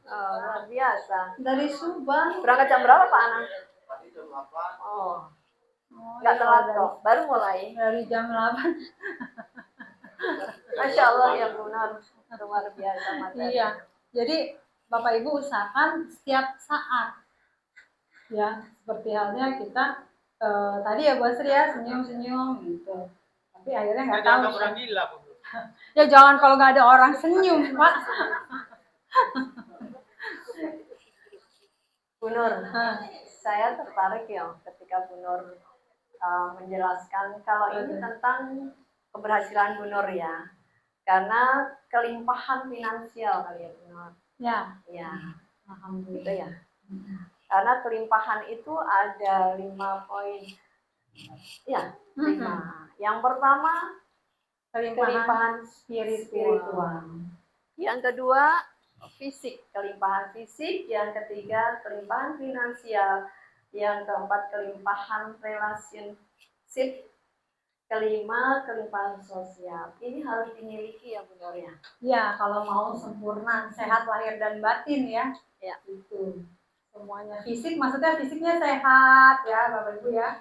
Oh, luar biasa. Dari Subang. Berangkat jam berapa Pak Anang? Oh, nggak iya, telat dari- kok. Baru mulai. Dari jam 8. Masya Allah ya Bu Nur, luar biasa materi. Iya. Jadi Bapak Ibu usahakan setiap saat. Ya, seperti halnya kita tadi ya Bu Asri ya, senyum-senyum gitu. Tapi akhirnya nggak tahu. Jangan orang gila Bu. Ya jangan kalau nggak ada orang senyum, Pak. Bu Nur, saya tertarik ya ketika Bu Nur menjelaskan kalau ini tentang keberhasilan Bu Nur ya. Karena kelimpahan finansial kali ya Bu Nur. Ya, Ya, alhamdulillah. gitu ya. Karena kelimpahan itu ada 5 poin. Ya, 5. Yang pertama kelimpahan spiritual. Yang kedua fisik, kelimpahan fisik. Yang ketiga kelimpahan finansial. Yang keempat kelimpahan relationship. Kelima kelimpahan sosial. Ini harus dimiliki ya Bu Nur ya. Ya, kalau mau sempurna, sehat lahir dan batin ya. Ya. Itu. Semuanya fisik, maksudnya fisiknya sehat ya Bapak Ibu ya.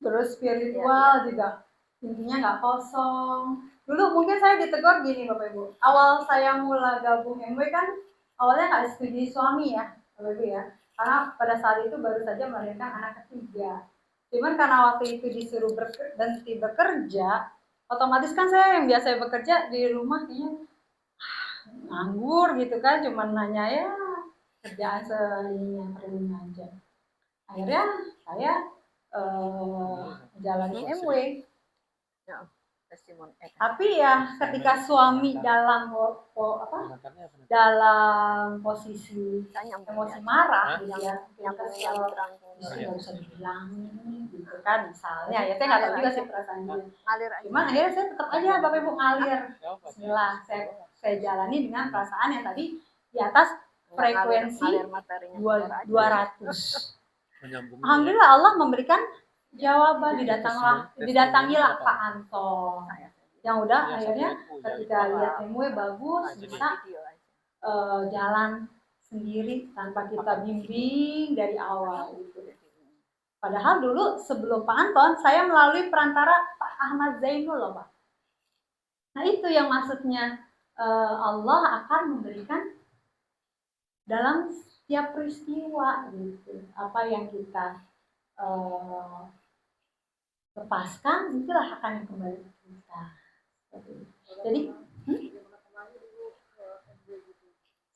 Terus spiritual juga intinya nggak kosong. Dulu mungkin saya ditegur gini Bapak Ibu. Awal saya mulai gabung MW kan awalnya nggak setuju suami ya Bapak Ibu ya. Karena pada saat itu baru saja melahirkan anak ketiga. Cuman karena waktu itu disuruh berhenti bekerja, otomatis kan saya yang biasa bekerja di rumah kayaknya nganggur gitu kan, cuman nanya ya kerjaan seharinya perlunya aja. Akhirnya saya jalani MW. Tapi ya ketika suami dalam dalam posisi emosi marah gitu ya, kita selalu nggak usah dibilangin gitu kan misalnya ya, saya nggak tahu juga sih perasaan dia. Cuman akhirnya saya tetap aja Bapak Ibu ngalir. Bismillah, saya jalani dengan perasaan yang tadi di atas frekuensi 200. Alhamdulillah Allah memberikan jawaban, didatangilah Pak Anton yang udah akhirnya ketika lihat MW bagus bisa jalan sendiri tanpa kita bimbing dari awal gitu. Padahal dulu sebelum Pak Anton saya melalui perantara Pak Ahmad Zainul loh Pak. Nah itu yang maksudnya Allah akan memberikan dalam setiap peristiwa gitu. Apa yang kita lepaskan itulah akan kembali ke kita. Jadi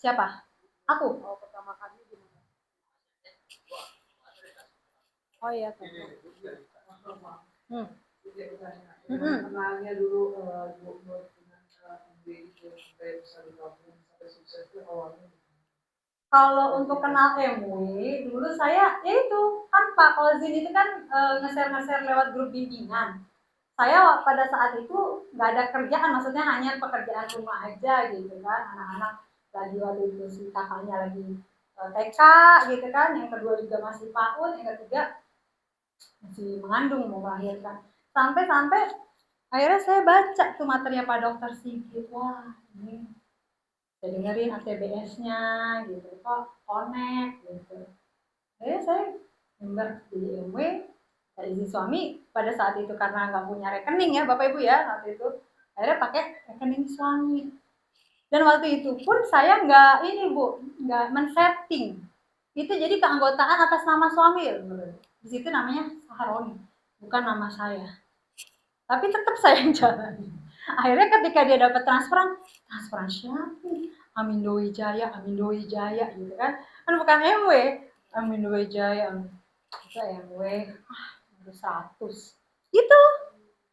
siapa? Aku. Oh iya. Kenalnya dulu buat dengan MB itu sampai bisa bergabung sampai sukses itu awalnya. Kalau untuk kenal MW, dulu saya ya itu kan Pak Kozin itu kan nge-share lewat grup bimbingan. Saya pada saat itu nggak ada kerjaan, maksudnya hanya pekerjaan rumah aja gitu kan. Anak-anak lagi waktu itu si kakaknya lagi TK gitu kan, yang kedua juga masih PAUD, yang ketiga masih mengandung mau melahirkan. Sampai akhirnya saya baca tuh materinya Pak Dokter Sigit. Wah ini saya dengerin ATBS-nya gitu, kok connect gitu. Akhirnya saya member di MW, saya izin suami pada saat itu karena nggak punya rekening ya Bapak Ibu ya waktu itu, akhirnya pakai rekening suami. Dan waktu itu pun saya nggak men-setting itu jadi keanggotaan atas nama suami. Di situ namanya Saharoni, bukan nama saya. Tapi tetap saya yang jalani. Akhirnya ketika dia dapat transferan siapa? Amindo Wijaya gitu kan. Kan bukan MW, Amindo Wijaya. Itu MW, 100. Gitu.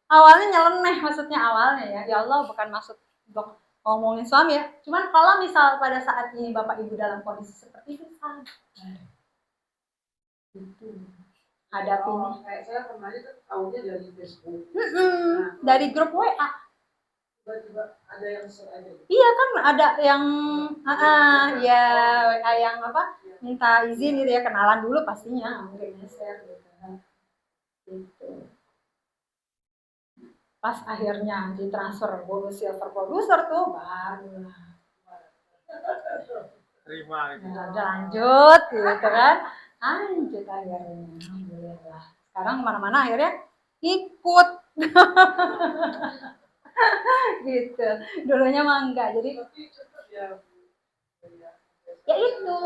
Awalnya nyeleneh maksudnya awalnya ya. Ya Allah bukan maksud untuk ngomongin suami ya. Cuman kalau misal pada saat ini Bapak Ibu dalam kondisi seperti itu sabar. Gitu. Hadapinya. Kayak saya kemarin kan tahunya dari Facebook. Dari grup WA. Tiba-tiba ada yang share aja. Iya kan ada yang ya WA yang apa minta izin gitu ya, kenalan dulu pastinya mungkin share gitu. Pas akhirnya ditransfer bonus silver producer tuh baru terima gitu. udah lanjut gitu kan, lanjut akhirnya alhamdulillah. Sekarang kemana-mana akhirnya ikut gitu. Dulunya mah enggak, jadi ya itu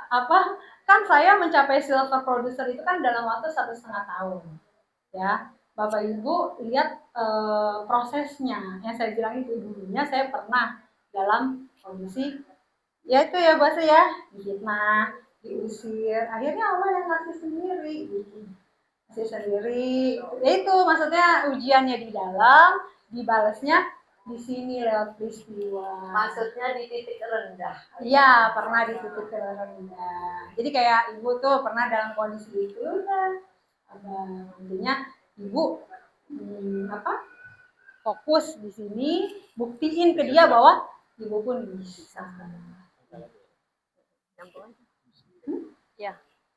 apa kan saya mencapai silver producer itu kan dalam waktu 1,5 tahun ya. Bapak Ibu lihat prosesnya yang saya bilang itu. Dulunya saya pernah dalam kondisi ya itu ya bahasa ya difitnah, diusir, akhirnya Allah yang kasih sendiri gitu. Kasih sendiri ya, itu maksudnya ujiannya di dalam, dibalasnya di sini lewat peristiwa. Maksudnya di titik rendah. Iya, pernah di titik rendah. Jadi kayak ibu tuh pernah dalam kondisi itu kan, intinya ibu fokus di sini, buktiin ke dia bahwa ibu pun bisa.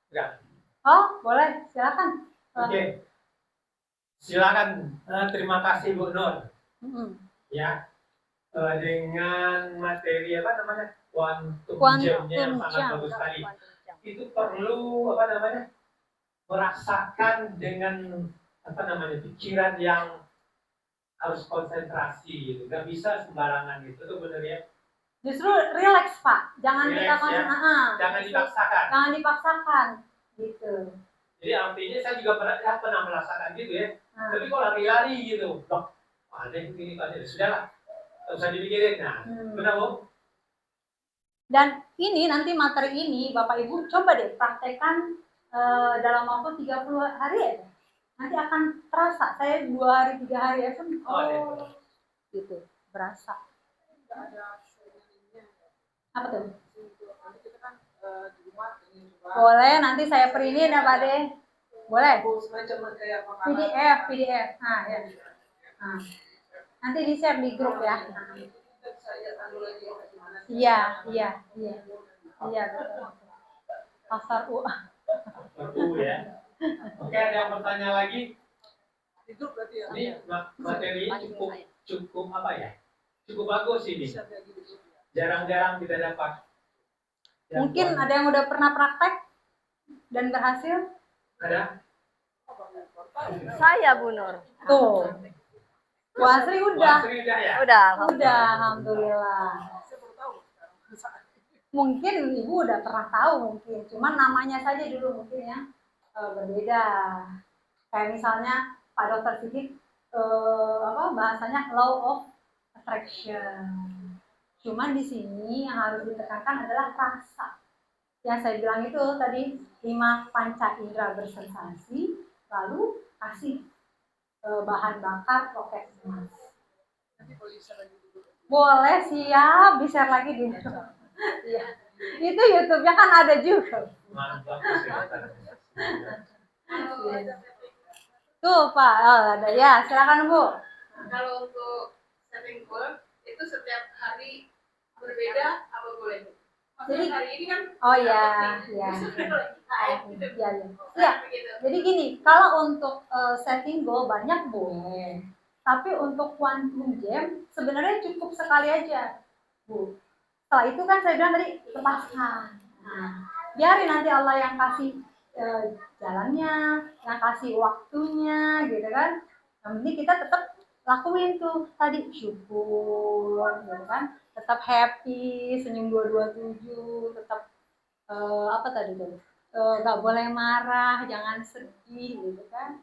Ya. Oh, boleh, silakan. Oke. Silakan. Terima kasih Bu Nur. Ya. Dengan materi apa namanya? Quantum jam-nya yang sangat bagus sekali. Itu perlu apa namanya? Merasakan dengan apa namanya? Pikiran yang harus konsentrasi gitu. Gak bisa sembarangan gitu. Itu benar ya. Justru relax Pak, jangan relax, kita jangan dipaksakan. Jangan dipaksakan, gitu. Jadi artinya saya juga pernah merasakan gitu ya. Tapi kok lari-lari gitu, loh, ada yang begini tadi, sudahlah, nggak usah dipikirin. Nah, benar Bu? Dan ini nanti materi ini Bapak Ibu coba deh praktekkan dalam waktu 30 hari aja. nanti akan terasa. Saya 2 hari 3 hari ya kan, Oh, gitu berasa. Nggak ada sharingnya. Apa tuh? Nanti kita kan di rumah ini juga. Boleh, nanti saya printin ya Pak De. Boleh. Semacam kayak pengalaman. PDF. Nah, ya. Nah, nanti di share di grup ya. Saya anu lagi gimana sih? Iya. Iya, betul. Pasar U. ya. Oke, ada yang bertanya lagi? Itu berarti ya. Ini materinya cukup apa ya? Cukup bagus ini. Bisa kayak gitu. Jarang-jarang kita dapat. Mungkin ada yang udah pernah praktek dan berhasil? Ada? Saya Bu Nur. Tuh. Bu Asri udah. Asri udah ya? Udah, Udah, alhamdulillah. Mungkin ibu udah pernah tahu mungkin, cuman namanya saja dulu mungkin ya berbeda. Kayak misalnya Pak Dokter Sigit bahasanya law of attraction. Cuman di sini yang harus ditekankan adalah rasa. Yang saya bilang itu tadi 5 panca indera bersensasi, lalu kasih bahan bakar roket emas. Boleh, siap, di-share lagi di Iya. Itu YouTube-nya kan ada juga. Mantap. Tuh Pak, ada ya, silakan Bu. Kalau untuk setting goal itu setiap hari berbeda apa boleh? Jadi Hari ini kan oh iya. Iya. Jadi gini, kalau untuk setting goal banyak boleh. Tapi untuk quantum jam sebenarnya cukup sekali aja, Bu. Setelah itu kan saya bilang tadi lepaskan. Nah, biarin nanti Allah yang kasih jalannya, yang kasih waktunya, gitu kan. Yang penting kita tetap lakuin tuh tadi syukur, gitu kan. Tetap happy, senyum 227, tetap apa tadi tuh? Gak boleh marah, jangan sedih, gitu kan.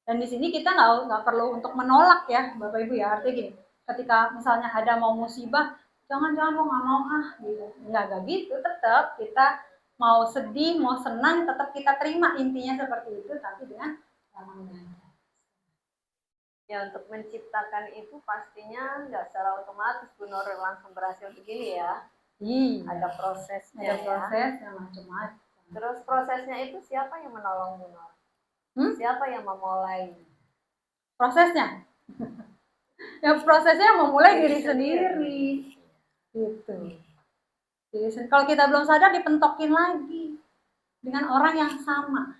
Dan di sini kita nggak perlu untuk menolak ya, Bapak Ibu ya. Artinya gini, ketika misalnya ada mau musibah, jangan lo nggak mau gitu. Nggak gitu, tetap kita mau sedih, mau senang, tetap kita terima intinya seperti itu, tapi dengan lapang dada. Ya untuk menciptakan itu pastinya nggak secara otomatis Bu Nur langsung berhasil begini ya. Iya. Ada prosesnya. Ada proses yang macam-macam. Terus prosesnya itu siapa yang menolong Bu Nur? Siapa yang memulai? Prosesnya? Yang prosesnya memulai diri sendiri. Gitu. Kalau kita belum sadar dipentokin lagi dengan orang yang sama.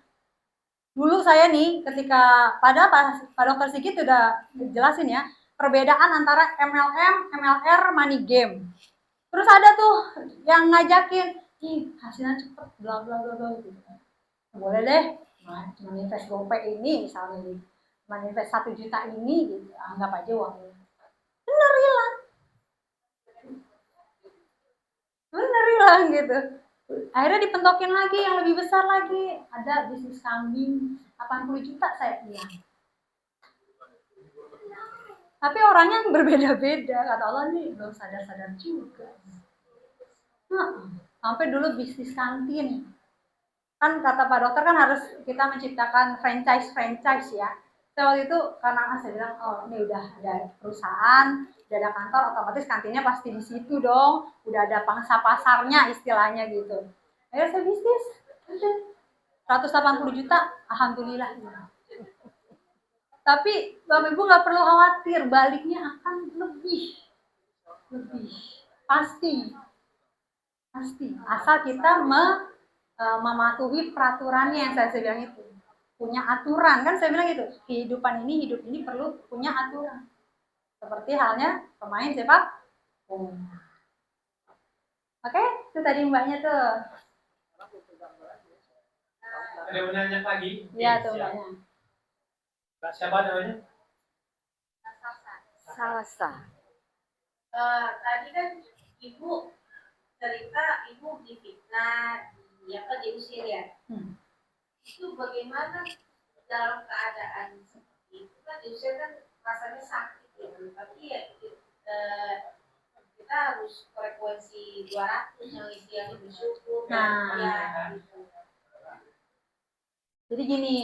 Dulu saya nih ketika pada Pak Dokter Sigit udah jelasin ya perbedaan antara MLM, MLR, money game. Terus ada tuh yang ngajakin, hasilnya cepet, bla bla bla bla gitu. Boleh deh, cuma invest GoPay ini misalnya, cuma invest 1 juta ini gitu, anggap aja uangnya. Bener hilang gitu. Akhirnya dipentokin lagi yang lebih besar lagi, ada bisnis kambing 80 juta saya bilang. Tapi orangnya berbeda-beda, kata Allah nih belum sadar-sadar juga. Sampai dulu bisnis kantin. Kan kata Pak Dokter kan harus kita menciptakan franchise ya. Saya waktu itu karena saya bilang, ini udah ada perusahaan, udah ada kantor, otomatis kantinnya pasti di situ dong. Udah ada pangsa pasarnya istilahnya gitu. Akhirnya saya bisnis, 180 juta, alhamdulillah. Tapi Bapak Ibu nggak perlu khawatir, baliknya akan lebih. Pasti. Asal kita mematuhi peraturannya yang saya bilang itu. Punya aturan, kan saya bilang gitu. Hidup ini perlu punya aturan. Seperti halnya pemain sepak bola. Oke, itu tadi mbaknya tuh. Ada yang menanya lagi? Iya tuh mbaknya. Siapa namanya? Salsa. Tadi kan Ibu cerita Ibu difitnah, diusir ya. Itu bagaimana dalam keadaan seperti itu kan diusir kan rasanya sakit gitu. Tapi ya kita harus frekuensi 200 yang istilahnya bersyukur. Nah. Ya, gitu. Jadi gini,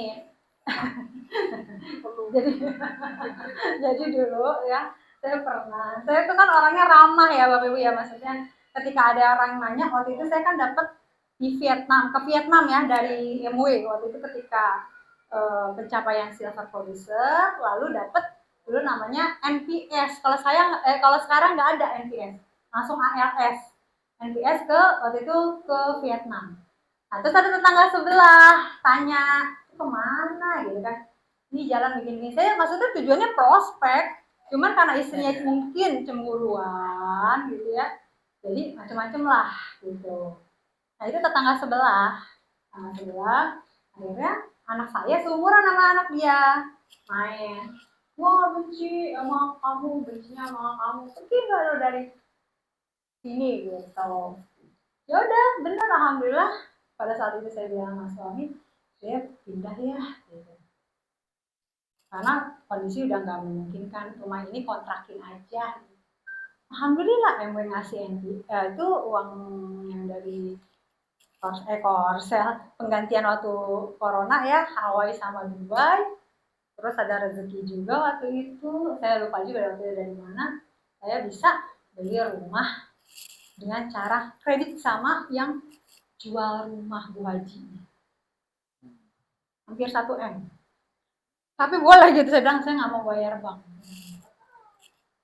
jadi jadi dulu ya saya itu kan orangnya ramah ya Bapak Ibu ya, maksudnya ketika ada orang nanya, waktu itu saya kan dapat ke Vietnam ya dari MW waktu itu ketika pencapaian silver producer, lalu dapat dulu namanya NPS. Kalau sekarang nggak ada NPS, langsung ALS. NPS waktu itu ke Vietnam. Nah, terus ada tetangga sebelah tanya, kemana gitu kan? Ini jalan begini. Saya maksudnya tujuannya prospek, cuman karena istrinya mungkin cemburuan gitu ya, jadi macam-macam lah gitu. Nah itu tetangga sebelah, akhirnya anak saya seumuran sama anak dia main. Wah benci sama kamu, bencinya sama kamu, pergi nggak lo dari sini gitu. Ya udah, bener alhamdulillah. Pada saat itu saya bilang sama suami, saya pindah ya gitu. Karena kondisi udah nggak memungkinkan, rumah ini kontrakin aja. Alhamdulillah MW ngasih itu uang yang dari Korsel penggantian waktu corona ya, Hawaii sama Dubai. Terus ada rezeki juga waktu itu, saya lupa juga waktu itu dari mana, saya bisa beli rumah dengan cara kredit sama yang jual rumah Bu Haji. Hampir 1 M. Tapi boleh gitu, saya bilang saya nggak mau bayar bank.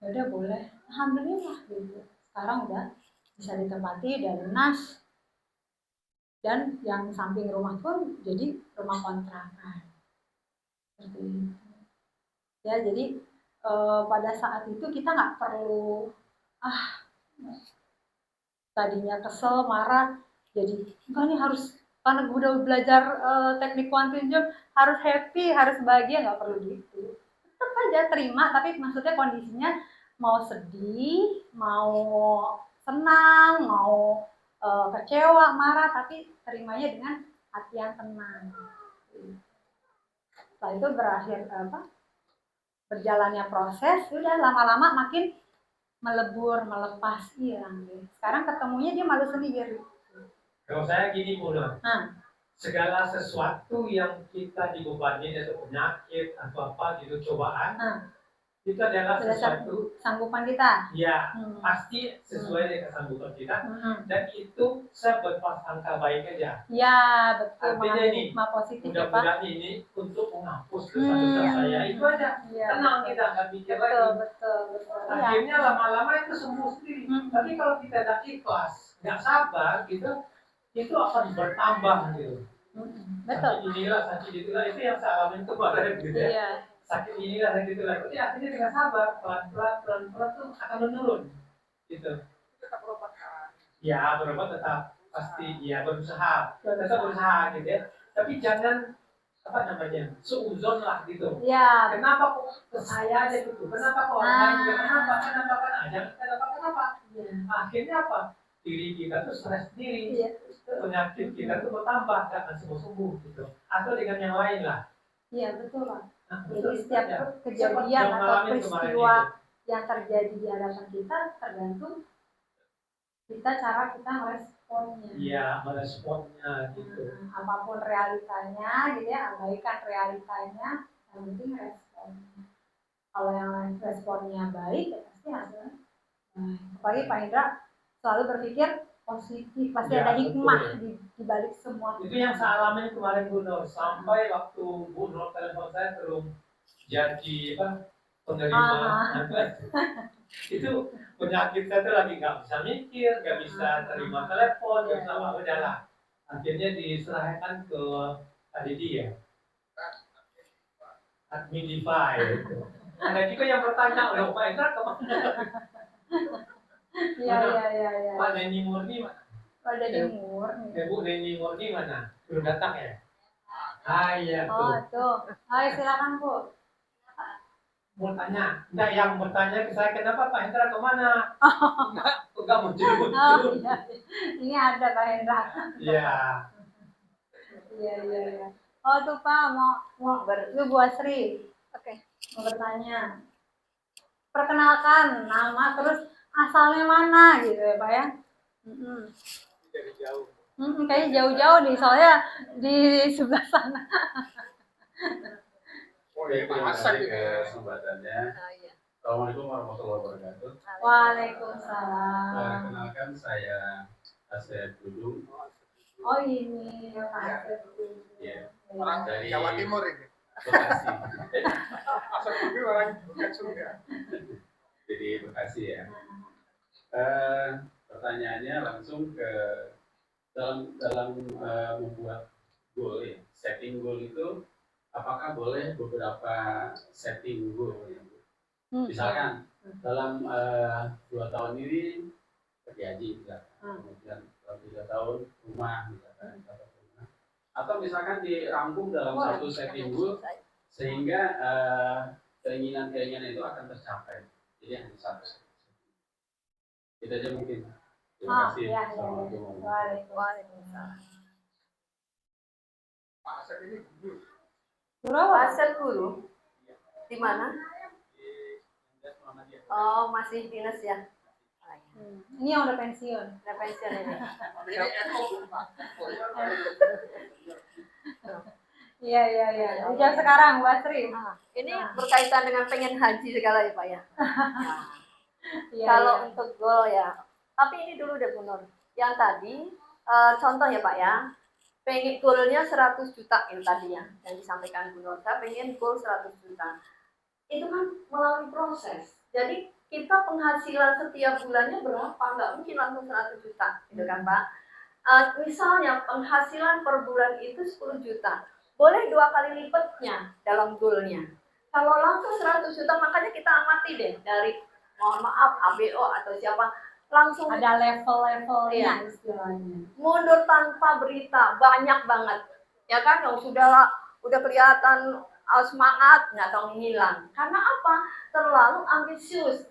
Ya udah boleh, alhamdulillah gitu. Sekarang udah bisa ditempati, udah lunas. Dan yang samping rumah pun jadi rumah kontrakan. Seperti itu. Ya jadi pada saat itu kita nggak perlu tadinya kesel, marah, jadi enggak nih harus, karena gue udah belajar teknik quantum jump harus happy, harus bahagia, nggak perlu gitu. Tetap aja terima, tapi maksudnya kondisinya mau sedih, mau senang, mau kecewa, marah, tapi terimanya dengan hati yang tenang. Setelah itu berakhir berjalannya proses, udah lama-lama makin melebur, melepas, hilang deh. Sekarang ketemunya dia malu sendiri. Kalau saya gini Muna, segala sesuatu yang kita dibebani atau penyakit atau apa gitu cobaan, itu adalah sesuatu sanggupan kita. Ya, pasti sesuai dengan sanggupan kita, dan itu seberprasangka baik aja. Ya, betul. Artinya ini, positif mudah-mudahan ini untuk menghapus dosa-dosa saya, itu aja. Tenang, kita nggak pikir lagi. Betul. Akhirnya lama-lama itu sembuh sendiri. Tapi kalau kita tidak ikhlas, nggak sabar gitu, itu akan bertambah gitu. Betul. Sakit inilah, sakit itulah, itu yang saya alami kemarin gitu ya. Iya. Sakit inilah, sakit itulah. Jadi akhirnya dengan sabar, pelan-pelan tuh akan menurun gitu. Tetap berobat kan? Ya, berobat tetap pasti, ya berusaha, tetap berusaha gitu ya. Tapi jangan seuzon lah gitu. Ya. Kenapa kok ke saya aja gitu? Kenapa kok orang lain juga? Kenapa? Ya. Akhirnya apa? Diri kita tuh stres sendiri. Ya. Penyakit kita tuh bertambah, akan sembuh gitu. Atau dengan yang lain lah. Iya betul Pak. Nah, jadi setiap kejadian atau peristiwa yang terjadi di hadapan kita tergantung cara kita meresponnya. Iya, meresponnya gitu. Apapun realitanya gitu ya, abaikan realitanya, yang penting responnya. Kalau yang responnya baik, ya pasti hasilnya baik. Apalagi Pak Indra selalu berpikir positif, pasti ada hikmah di balik semua. Itu yang saya alami kemarin Bu Nur, sampai waktu Bu Nur telepon saya belum jadi penerima. Itu penyakit saya tuh lagi nggak bisa mikir, nggak bisa terima telepon, nggak bisa apa, udahlah. Akhirnya diserahkan ke Adidi ya, Adminify itu. Ada juga yang bertanya, loh Pak Indra kemana? Iya. Pak Neni Murni mana? Pak Neni Murni. Bu Neni Murni mana? Belum datang ya? Iya tuh. Oh tuh. Ayo silakan Bu. Mau tanya, enggak yang bertanya ke saya kenapa Pak Hendra kemana? Enggak muncul. Oh iya. Ini ada Pak Hendra. Iya. Iya. Oh tuh Pak mau itu Bu Asri. Oke. Mau bertanya. Perkenalkan nama terus asalnya mana gitu ya Pak ya? Dari jauh. Kayaknya jauh-jauh nih soalnya di sebelah sana. Oke, terima kasih kesempatannya. Iya. Assalamualaikum warahmatullahi wabarakatuh. Waalaikumsalam. Perkenalkan saya Asep Dudung. Oh ini Pak Asep. Ya, Orang dari Jawa Timur ini. Bekasi. Asal Bumi orang bukan Sunda. Jadi Bekasi ya. Pertanyaannya langsung ke dalam membuat goal ya. Setting goal itu apakah boleh beberapa setting goal? Misalkan dalam 2 tahun ini pergi haji misalkan, kemudian dalam 3 tahun rumah misalkan, atau misalkan dirangkum dalam satu setting goal sehingga keinginan-keinginan itu akan tercapai. Jadi hanya satu setting. Itu aja mungkin. Terima kasih. Iya. Assalamualaikum. Waalaikumsalam. Pak Asep ini guru. Asep guru di mana? Oh, masih dinas ya? Oh, iya. Ini yang udah pensiun. Udah pensiun ini. Ini NU Pak. Iya. Udah sekarang Bu Asri. Ini berkaitan dengan pengen haji segala ya Pak ya. Iya, Kalau iya. untuk goal ya, tapi ini dulu deh Bu Nur. Yang tadi contoh ya Pak ya, pengen goalnya 100 juta itu tadi ya, yang disampaikan Bu Nur. Saya pengen goal 100 juta. Itu kan melalui proses. Jadi kita penghasilan setiap bulannya berapa? Nggak mungkin langsung 100 juta, gitu kan Pak? Misalnya penghasilan per bulan itu 10 juta. Boleh 2 kali lipatnya dalam goalnya. Kalau langsung 100 juta, makanya kita amati deh dari mohon maaf ABO atau siapa langsung Ada level-levelnya Iya. istilahnya. mundur tanpa berita banyak banget ya kan yang udah kelihatan semangat nggak tahu hilang karena apa terlalu ambisius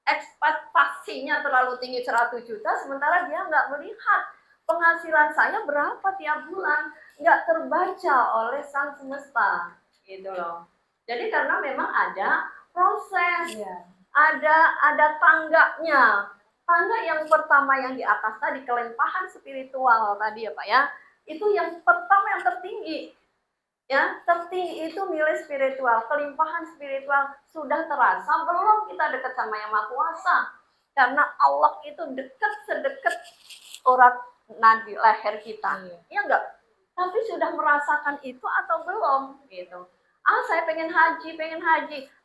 ekspektasinya terlalu tinggi 100 juta sementara dia nggak melihat penghasilan saya berapa tiap bulan nggak terbaca oleh sang semesta gitu loh jadi karena memang ada proses Iya. ada tangganya. Tangga yang pertama yang di atas tadi, kelimpahan spiritual tadi ya Pak ya, itu yang pertama yang tertinggi. Ya, tertinggi itu nilai spiritual, kelimpahan spiritual sudah terasa belum kita dekat sama Yang Maha Kuasa. Karena Allah itu dekat sedekat urat nadi leher kita. Iya enggak? Tapi sudah merasakan itu atau belum gitu. Saya pengen haji,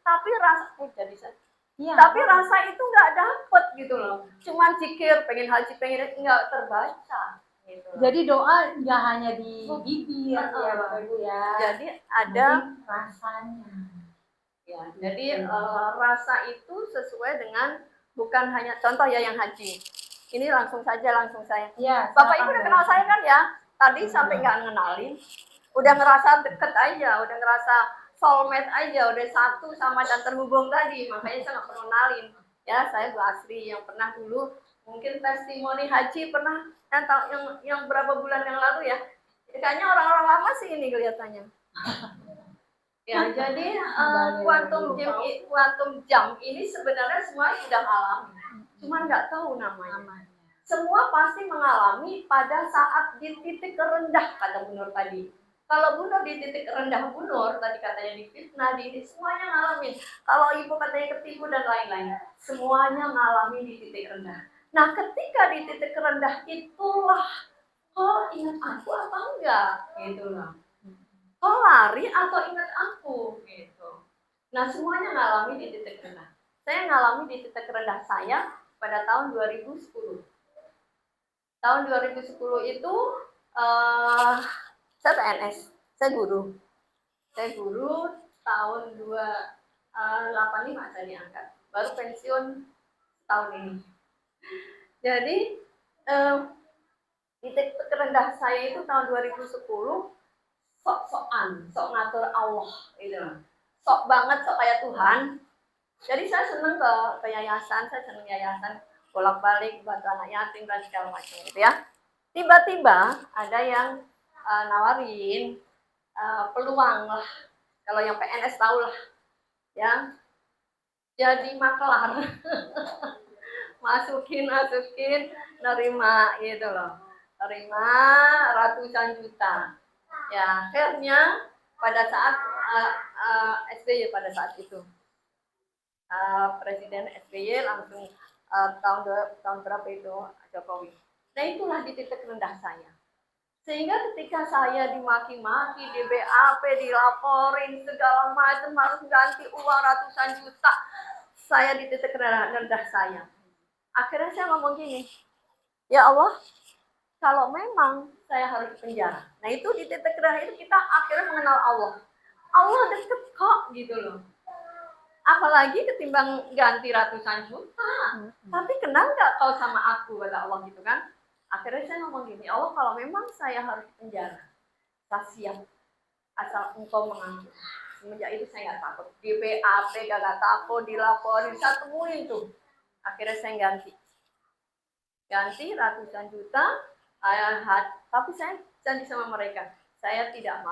tapi rasa jadi saya Iya. tapi rasa itu nggak dapet gitu loh. Cuman zikir, pengen haji, pengen nggak terbaca. Gitu loh. Jadi doa nggak hanya di bibir ya Bapak Ibu ya. Jadi ada Tapi rasanya. ya. Jadi rasa itu sesuai dengan bukan hanya contoh ya yang haji. Ini langsung saya. Iya. Bapak Ibu udah kenal saya kan ya? Tadi sampai nggak ngenalin, udah ngerasa deket aja, udah ngerasa soulmate aja, udah satu sama dan terhubung tadi, makanya saya nggak perlu kenalin. Ya, saya Bu Asri yang pernah dulu mungkin testimoni haji pernah yang berapa bulan yang lalu ya. Kayaknya orang-orang lama sih ini kelihatannya. Ya, jadi kuantum jam ini sebenarnya semua sudah alami, cuma nggak tahu namanya. Semua pasti mengalami pada saat di titik terendah kata Bu Nur tadi. Kalau Bu Nur di titik rendah Bu Nur, tadi katanya difitnah, semuanya ngalamin. Kalau Ibu katanya ketipu dan lain-lain, semuanya ngalami di titik rendah. Nah, ketika di titik rendah itulah, oh ingat aku apa enggak? Gitu loh. Oh lari atau ingat aku? Gitu. Nah, semuanya ngalami di titik rendah. Saya ngalami di titik rendah saya pada tahun 2010. Tahun 2010 itu, saya PNS, saya guru tahun 85 saya diangkat, baru pensiun tahun ini. Jadi titik terendah saya itu tahun 2010, sok ngatur Allah, gitu. Sok banget, sok kayak Tuhan. Jadi saya seneng ke yayasan, bolak-balik bantu anak yatim dan segala macam gitu ya. Tiba-tiba ada yang nawarin peluang lah, kalau yang PNS tahu lah ya, jadi maklar. masukin nerima gitu loh, nerima ratusan juta ya. Akhirnya pada saat SBY pada saat itu. Presiden SBY langsung tahun berapa itu Jokowi. Nah itulah di titik rendah saya. Sehingga ketika saya dimaki-maki, di BAP, dilaporin segala macam, harus ganti uang ratusan juta, saya di titik rendah saya. Akhirnya saya ngomong gini, ya Allah, kalau memang saya harus penjara. Nah itu di titik rendah itu kita akhirnya mengenal Allah. Allah deket kok gitu loh. Apalagi ketimbang ganti ratusan juta. Tapi kenal nggak kau sama aku, kata Allah gitu kan. Akhirnya saya ngomong gini, Allah kalau memang saya harus penjara, saya siap asal engkau mengampuni. Semenjak itu saya nggak takut. Di BAP gak takut, dilaporin, saya temuin tuh. Akhirnya saya ganti ratusan juta, tapi saya janji sama mereka, saya nggak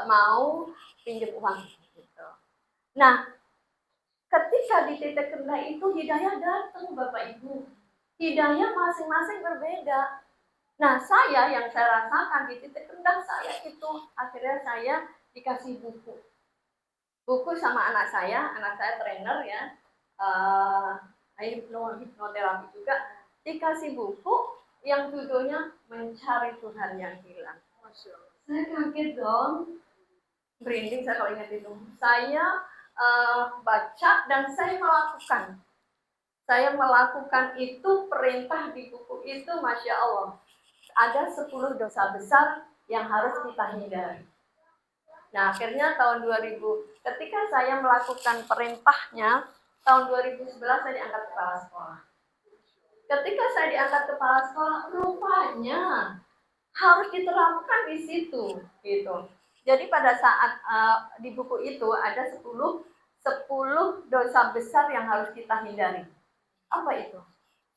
mau pinjam uang. Gitu. Nah, ketika di titik rendah itu hidayah datang Bapak Ibu. Hidayah masing-masing berbeda. Nah, yang saya rasakan di titik rendah saya itu, akhirnya saya dikasih buku. Buku sama anak saya trainer ya, hipnoterapi juga, dikasih buku yang judulnya Mencari Tuhan yang Hilang. Saya kaget dong, merinding saya kalau ingat itu. Saya baca dan saya melakukan. Saya melakukan itu, perintah di buku itu, Masya Allah. Ada 10 dosa besar yang harus kita hindari. Nah, akhirnya tahun 2000, ketika saya melakukan perintahnya, tahun 2011 saya diangkat kepala sekolah. Ketika saya diangkat kepala sekolah, rupanya harus diterapkan di situ, gitu. Jadi pada saat di buku itu ada 10 dosa besar yang harus kita hindari. Apa itu?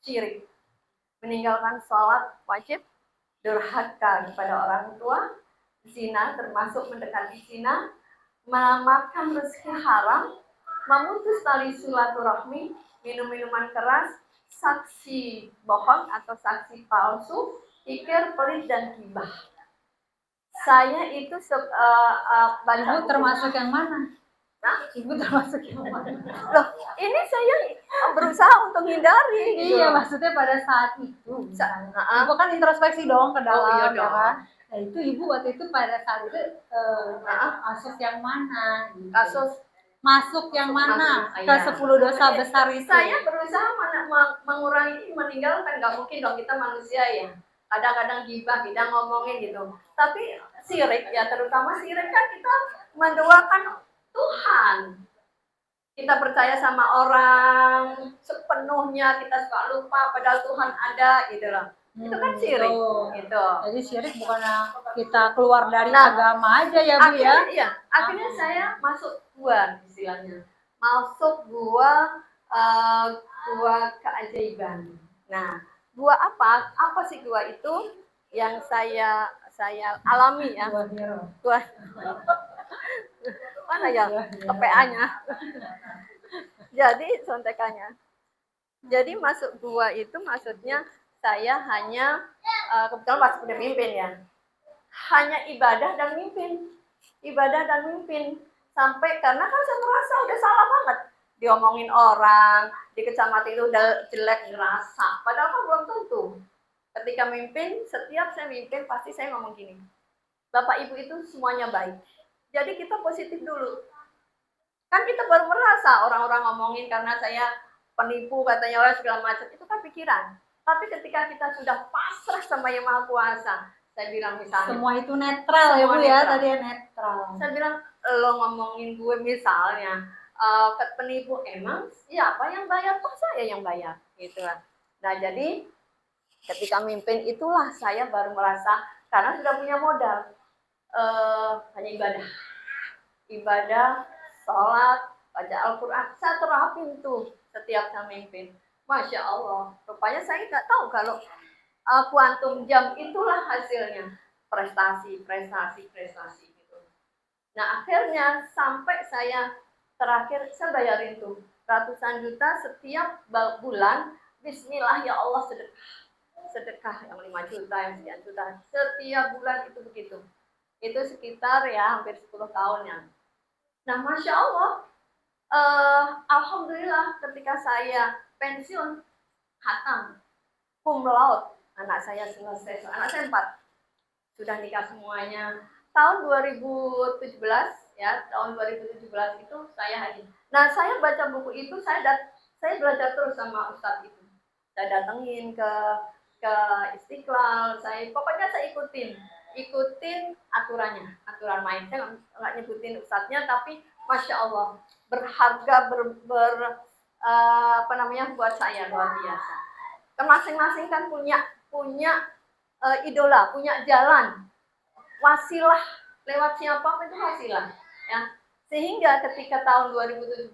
Syirik, meninggalkan sholat wajib, durhaka kepada orang tua, zina termasuk mendekati zina, memakan rezeki haram, memutus tali silaturahmi, minum minuman keras, saksi bohong atau saksi palsu, kikir, pelit dan gibah. Saya itu baca Ibu termasuk yang mana? Nah, Ibu termasuk yang mana? Loh, ini saya berusaha untuk hindari. Gitu. Iya, maksudnya pada saat itu. Ibu kan introspeksi dong ke dalam, iya ya dong. kan? Nah itu ibu waktu itu pada saat itu kasus yang mana? Gitu. Masuk yang mana ke 10 dosa besar itu? Saya berusaha mengurangi, meninggalkan. Gak mungkin dong, kita manusia ya. Kadang-kadang gibah, kita ngomongin gitu. Tapi syirik ya, terutama syirik kan kita mendoakan Tuhan. Kita percaya sama orang sepenuhnya, kita suka lupa padahal Tuhan ada gitu loh. Itu kan syirik gitu. Jadi syirik bukan kita keluar dari agama aja ya Bu ya. Iya, akhirnya saya masuk gua istilahnya. Masuk gua keajaiban. Nah, gua apa? Apa sih gua itu yang saya alami ya? Gua mana ya PA-nya? Jadi contekannya. Jadi masuk gua itu maksudnya saya hanya kebetulan pas udah mimpin ya. Hanya ibadah dan mimpin. Sampai karena kan saya merasa udah salah banget. Diomongin orang, di kecamatan itu udah jelek ngerasa. Padahal kan belum tentu. Ketika mimpin, setiap saya mimpin pasti saya ngomong gini. Bapak Ibu itu semuanya baik. Jadi kita positif dulu. Kan kita baru merasa orang-orang ngomongin karena saya penipu katanya orang segala macam, itu kan pikiran. Tapi ketika kita sudah pasrah sama Yang Maha Kuasa, saya bilang misalnya semua itu netral ya Bu ya, tadi ya netral. Saya bilang lo ngomongin gue misalnya penipu, emang siapa yang bayar? Kok saya yang bayar gitu kan. Nah jadi ketika mimpin itulah saya baru merasa, karena sudah punya modal hanya ibadah, sholat, baca Al-Quran, saya terapin tuh setiap saya mimpin. Masya Allah, rupanya saya nggak tahu kalau kuantum jam itulah hasilnya prestasi gitu. Nah akhirnya sampai saya terakhir saya bayarin tuh ratusan juta setiap bulan. Bismillah ya Allah, sedekah yang 5 juta, yang sekian juta setiap bulan itu begitu. Itu sekitar ya hampir 10 tahun ya. Nah, Masya Allah, Alhamdulillah ketika saya pensiun, khatam, cum laude, anak saya selesai, anak saya 4, sudah nikah semuanya. Tahun 2017 ya, tahun 2017 itu saya haji. Nah, saya baca buku itu, saya belajar terus sama Ustadz itu. Saya datengin ke Istiqlal, pokoknya saya ikutin aturannya, aturan main. Saya nggak nyebutin ustadznya, tapi Masya Allah berharga buat saya luar biasa. Masing-masing kan punya idola, punya jalan, wasilah, lewat siapa itu wasilah ya. Sehingga ketika tahun 2017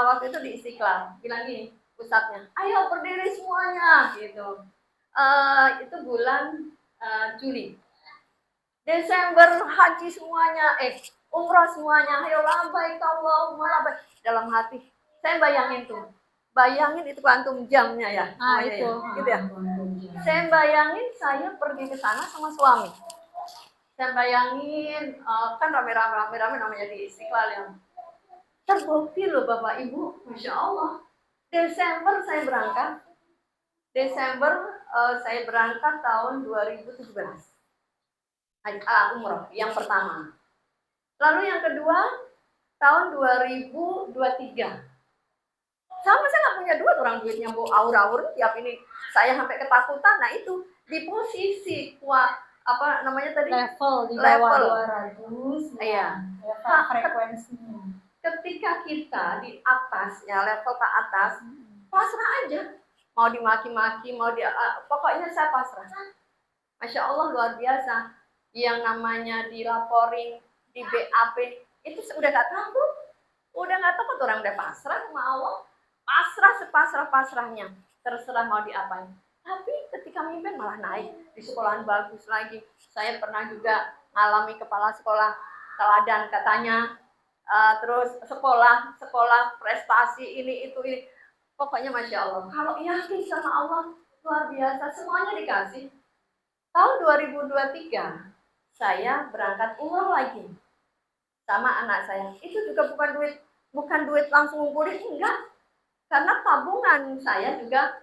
waktu itu di Istiqlal bilang gini ustadznya, ayo berdiri semuanya gitu. Itu bulan Juli. Desember haji semuanya, umroh semuanya, ayo labbaik Allahumma labbaik. Dalam hati saya bayangin itu kuantum jamnya ya. Itu gitu ya. Saya bayangin saya pergi ke sana sama suami. Saya bayangin kan rame-rame namanya di Istiqlal yang terbukti loh Bapak Ibu, Masya Allah. Desember saya berangkat tahun 2017. Umroh yang pertama. Lalu yang kedua tahun 2023. Sama saya nggak punya duit, orang duitnya mau aur-aur tiap ini. Saya sampai ketakutan. Nah itu di posisi level di bawah 200 iya. Level frekuensinya. Ketika kita di atas ya, level ke atas, pasrah aja. Mau dimaki-maki, pokoknya saya pasrah. Masya Allah luar biasa. Yang namanya dilaporin di BAP itu udah nggak takut, orang udah pasrah sama Allah. Pasrah sepasrah-pasrahnya, terserah mau diapain. Tapi ketika mimpin malah naik, di sekolahan bagus lagi. Saya pernah juga ngalami kepala sekolah teladan katanya, terus sekolah prestasi ini. Pokoknya Masya Allah, kalau yakin sama Allah luar biasa, semuanya dikasih. Tahun 2023 saya berangkat umroh lagi sama anak saya. Itu juga bukan duit langsung ngumpulin, enggak. Karena tabungan saya juga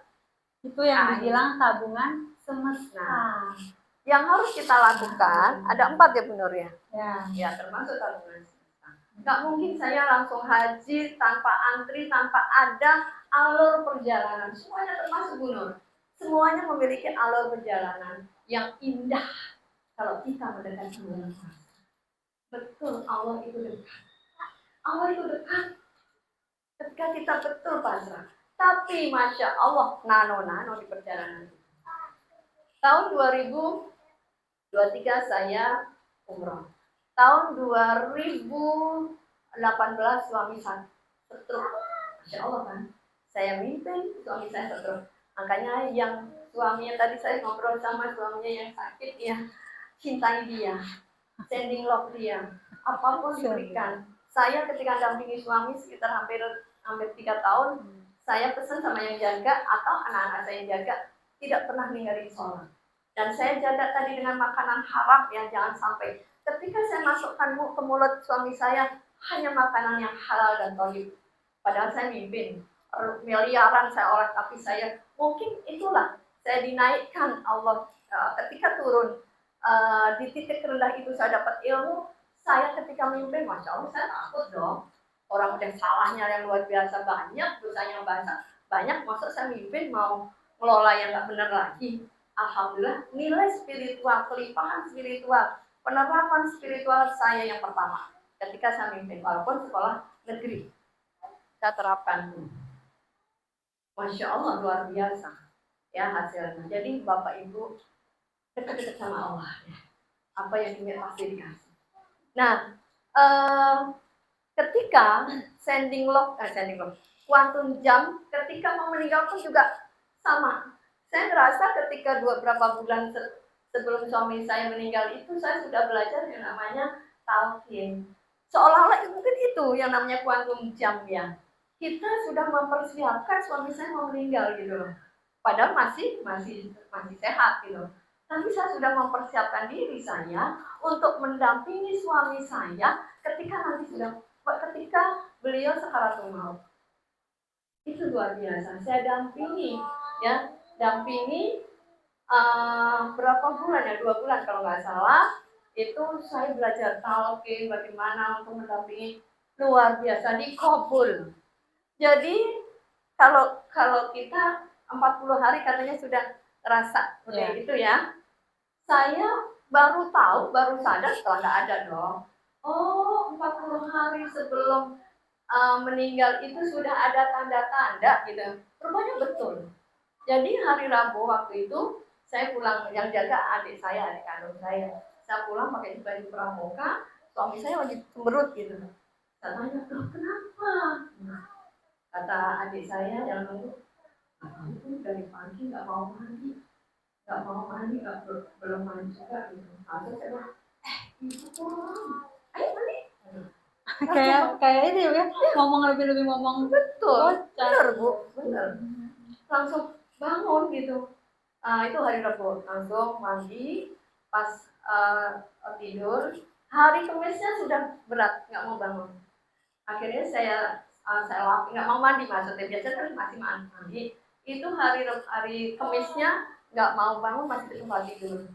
itu yang dibilang tabungan semesta. Yang harus kita lakukan ada 4 ya Bu Nur ya. Ya, termasuk tabungan semesta. Enggak mungkin saya langsung haji tanpa antri, tanpa ada alur perjalanan. Semuanya termasuk Bu Nur. Semuanya memiliki alur perjalanan yang indah kalau kita mendekati bulan puasa. Betul, Allah itu dekat. Ketika kita betul pasrah. Tapi Masya Allah, nano di perjalanan. Tahun 2023 saya umroh. Tahun 2018 suami saya stroke. Masya Allah kan. Saya mimpin, suami saya stroke. Makanya yang suaminya tadi saya ngobrol sama suaminya yang sakit ya, cintai dia, sending love dia, apapun diberikan. Saya ketika dampingi suami sekitar hampir 3 tahun, saya pesan sama yang jaga atau anak-anak saya yang jaga tidak pernah ninggalin sholat. Dan saya jaga tadi dengan makanan haram yang jangan sampai. Ketika saya masukkan ke mulut suami saya hanya makanan yang halal dan thayyib. Padahal saya mimpin miliaran saya olah, tapi saya mungkin itulah saya dinaikkan Allah ketika turun di titik rendah itu saya dapat ilmu. Saya ketika mimpin, Masya Allah saya takut dong. Orang udah salahnya yang luar biasa banyak, dosanya banyak, masa saya mimpin mau ngelola yang nggak benar lagi. Alhamdulillah nilai spiritual, kelimpahan spiritual, penerapan spiritual saya yang pertama ketika saya mimpin, walaupun sekolah negeri saya terapkan. Masya Allah luar biasa ya hasilnya. Jadi Bapak Ibu dekat-dekat sama Allah ya. Apa yang ingin pasti dikasih. Nah, ketika sending love, kuantum jam, ketika mau meninggal pun juga sama. Saya merasa ketika beberapa bulan sebelum suami saya meninggal itu, saya sudah belajar yang namanya talqin. Seolah-olah mungkin itu yang namanya kuantum jam ya. Kita sudah mempersiapkan suami saya mau meninggal gitu loh. Padahal masih sehat gitu. Tapi saya sudah mempersiapkan diri saya untuk mendampingi suami saya ketika beliau sakaratul maut. Itu luar biasa. Saya dampingi, ya, berapa bulan ya, 2 bulan kalau nggak salah. Itu saya belajar talqin bagaimana untuk mendampingi, luar biasa, dikabul. Jadi kalau kita 40 hari katanya sudah terasa itu ya. Saya baru tahu, baru sadar setelah nggak ada dong. Oh, 40 hari sebelum meninggal itu sudah ada tanda-tanda gitu. Rupanya betul. Jadi hari Rabu waktu itu saya pulang, yang jaga adik kandung saya. Saya pulang pakai baju pramuka, suami saya lagi cemberut gitu. Saya tanya, loh kenapa? Kata adik saya yang nunggu, itu dari pagi nggak mau mandi, belum mandi juga gitu. Lalu saya bilang, itu kurang, ayo mandi. kayak ini ya, ngomong lebih ngomong. Betul, benar Bu, benar. Langsung bangun gitu. Itu hari Rabu, langsung mandi, pas tidur. Hari Kamisnya sudah berat, nggak mau bangun. Akhirnya saya lapin, nggak mau mandi maksudnya, biasanya kan masih mandi. Itu hari Kamisnya nggak mau bangun, masih di tempat tidur.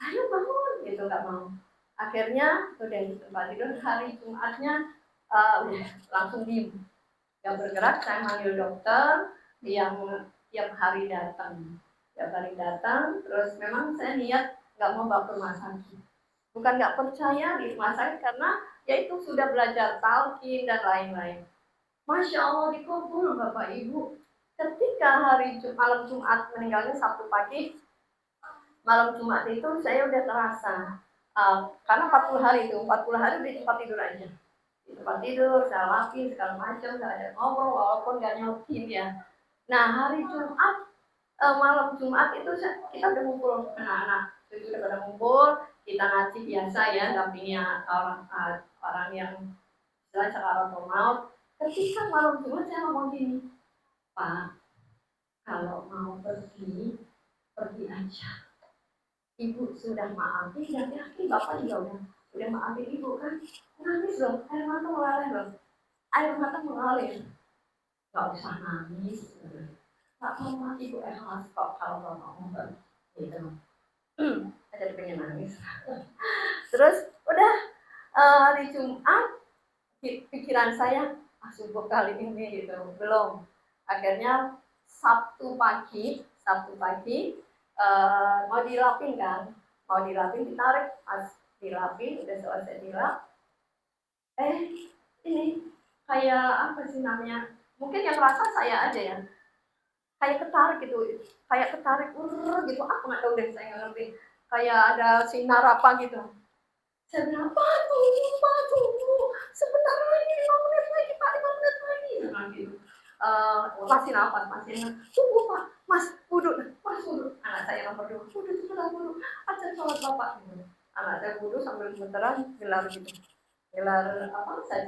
Ayo bangun, gitu nggak mau. Akhirnya udah di tempat tidur. Hari Jumatnya udah langsung diem, nggak bergerak. Saya manggil dokter yang tiap hari datang. Terus memang saya niat nggak mau bawa ke rumah sakit. Bukan nggak percaya di rumah sakit, karena ya itu sudah belajar talqin dan lain-lain. Masya Allah dikabul Bapak Ibu. Ketika malam Jumat meninggalnya Sabtu pagi, malam Jumat itu saya udah terasa karena 40 hari di tempat tidur aja. Di tempat tidur, saya lapin segala macam, nggak ada ngobrol walaupun nggak nyokin ya. Nah hari Jumat, malam Jumat itu kita udah ngumpul anak-anak, itu udah pada ngumpul, kita ngaji biasa ya, dampingnya orang yang istilahnya sakaratul maut. Ketika malam Jumat saya ngomong gini, Pak, kalau mau pergi aja. Ibu sudah maafin, dan yakin Bapak juga udah maafin Ibu kan. Nangis loh, air mata mengalir. Gak usah nangis. Gak apa-apa, Ibu ikhlas kok kalau Bapak mau gitu. Jadi pengen nangis. Terus udah hari Jumat, pikiran saya subuh kali ini gitu, belum. Akhirnya Sabtu pagi mau dilapin, ditarik, pas dilapin udah selesai dilap, ini kayak apa sih namanya, mungkin yang rasa saya aja ya, kayak ketarik gitu, gitu, aku nggak tahu deh, saya nggak ngerti, kayak ada sinar apa gitu. Saya bilang, Pak tunggu, sebentar lagi, 5 menit lagi Pak, 5 menit lagi, gitu. Masih nafas, tunggu Pak, Mas wudhu. Anak saya nomor 2, wudhu, ajar sholat Bapak. Anak saya wudhu sambil gemeteran, gelar apa, saya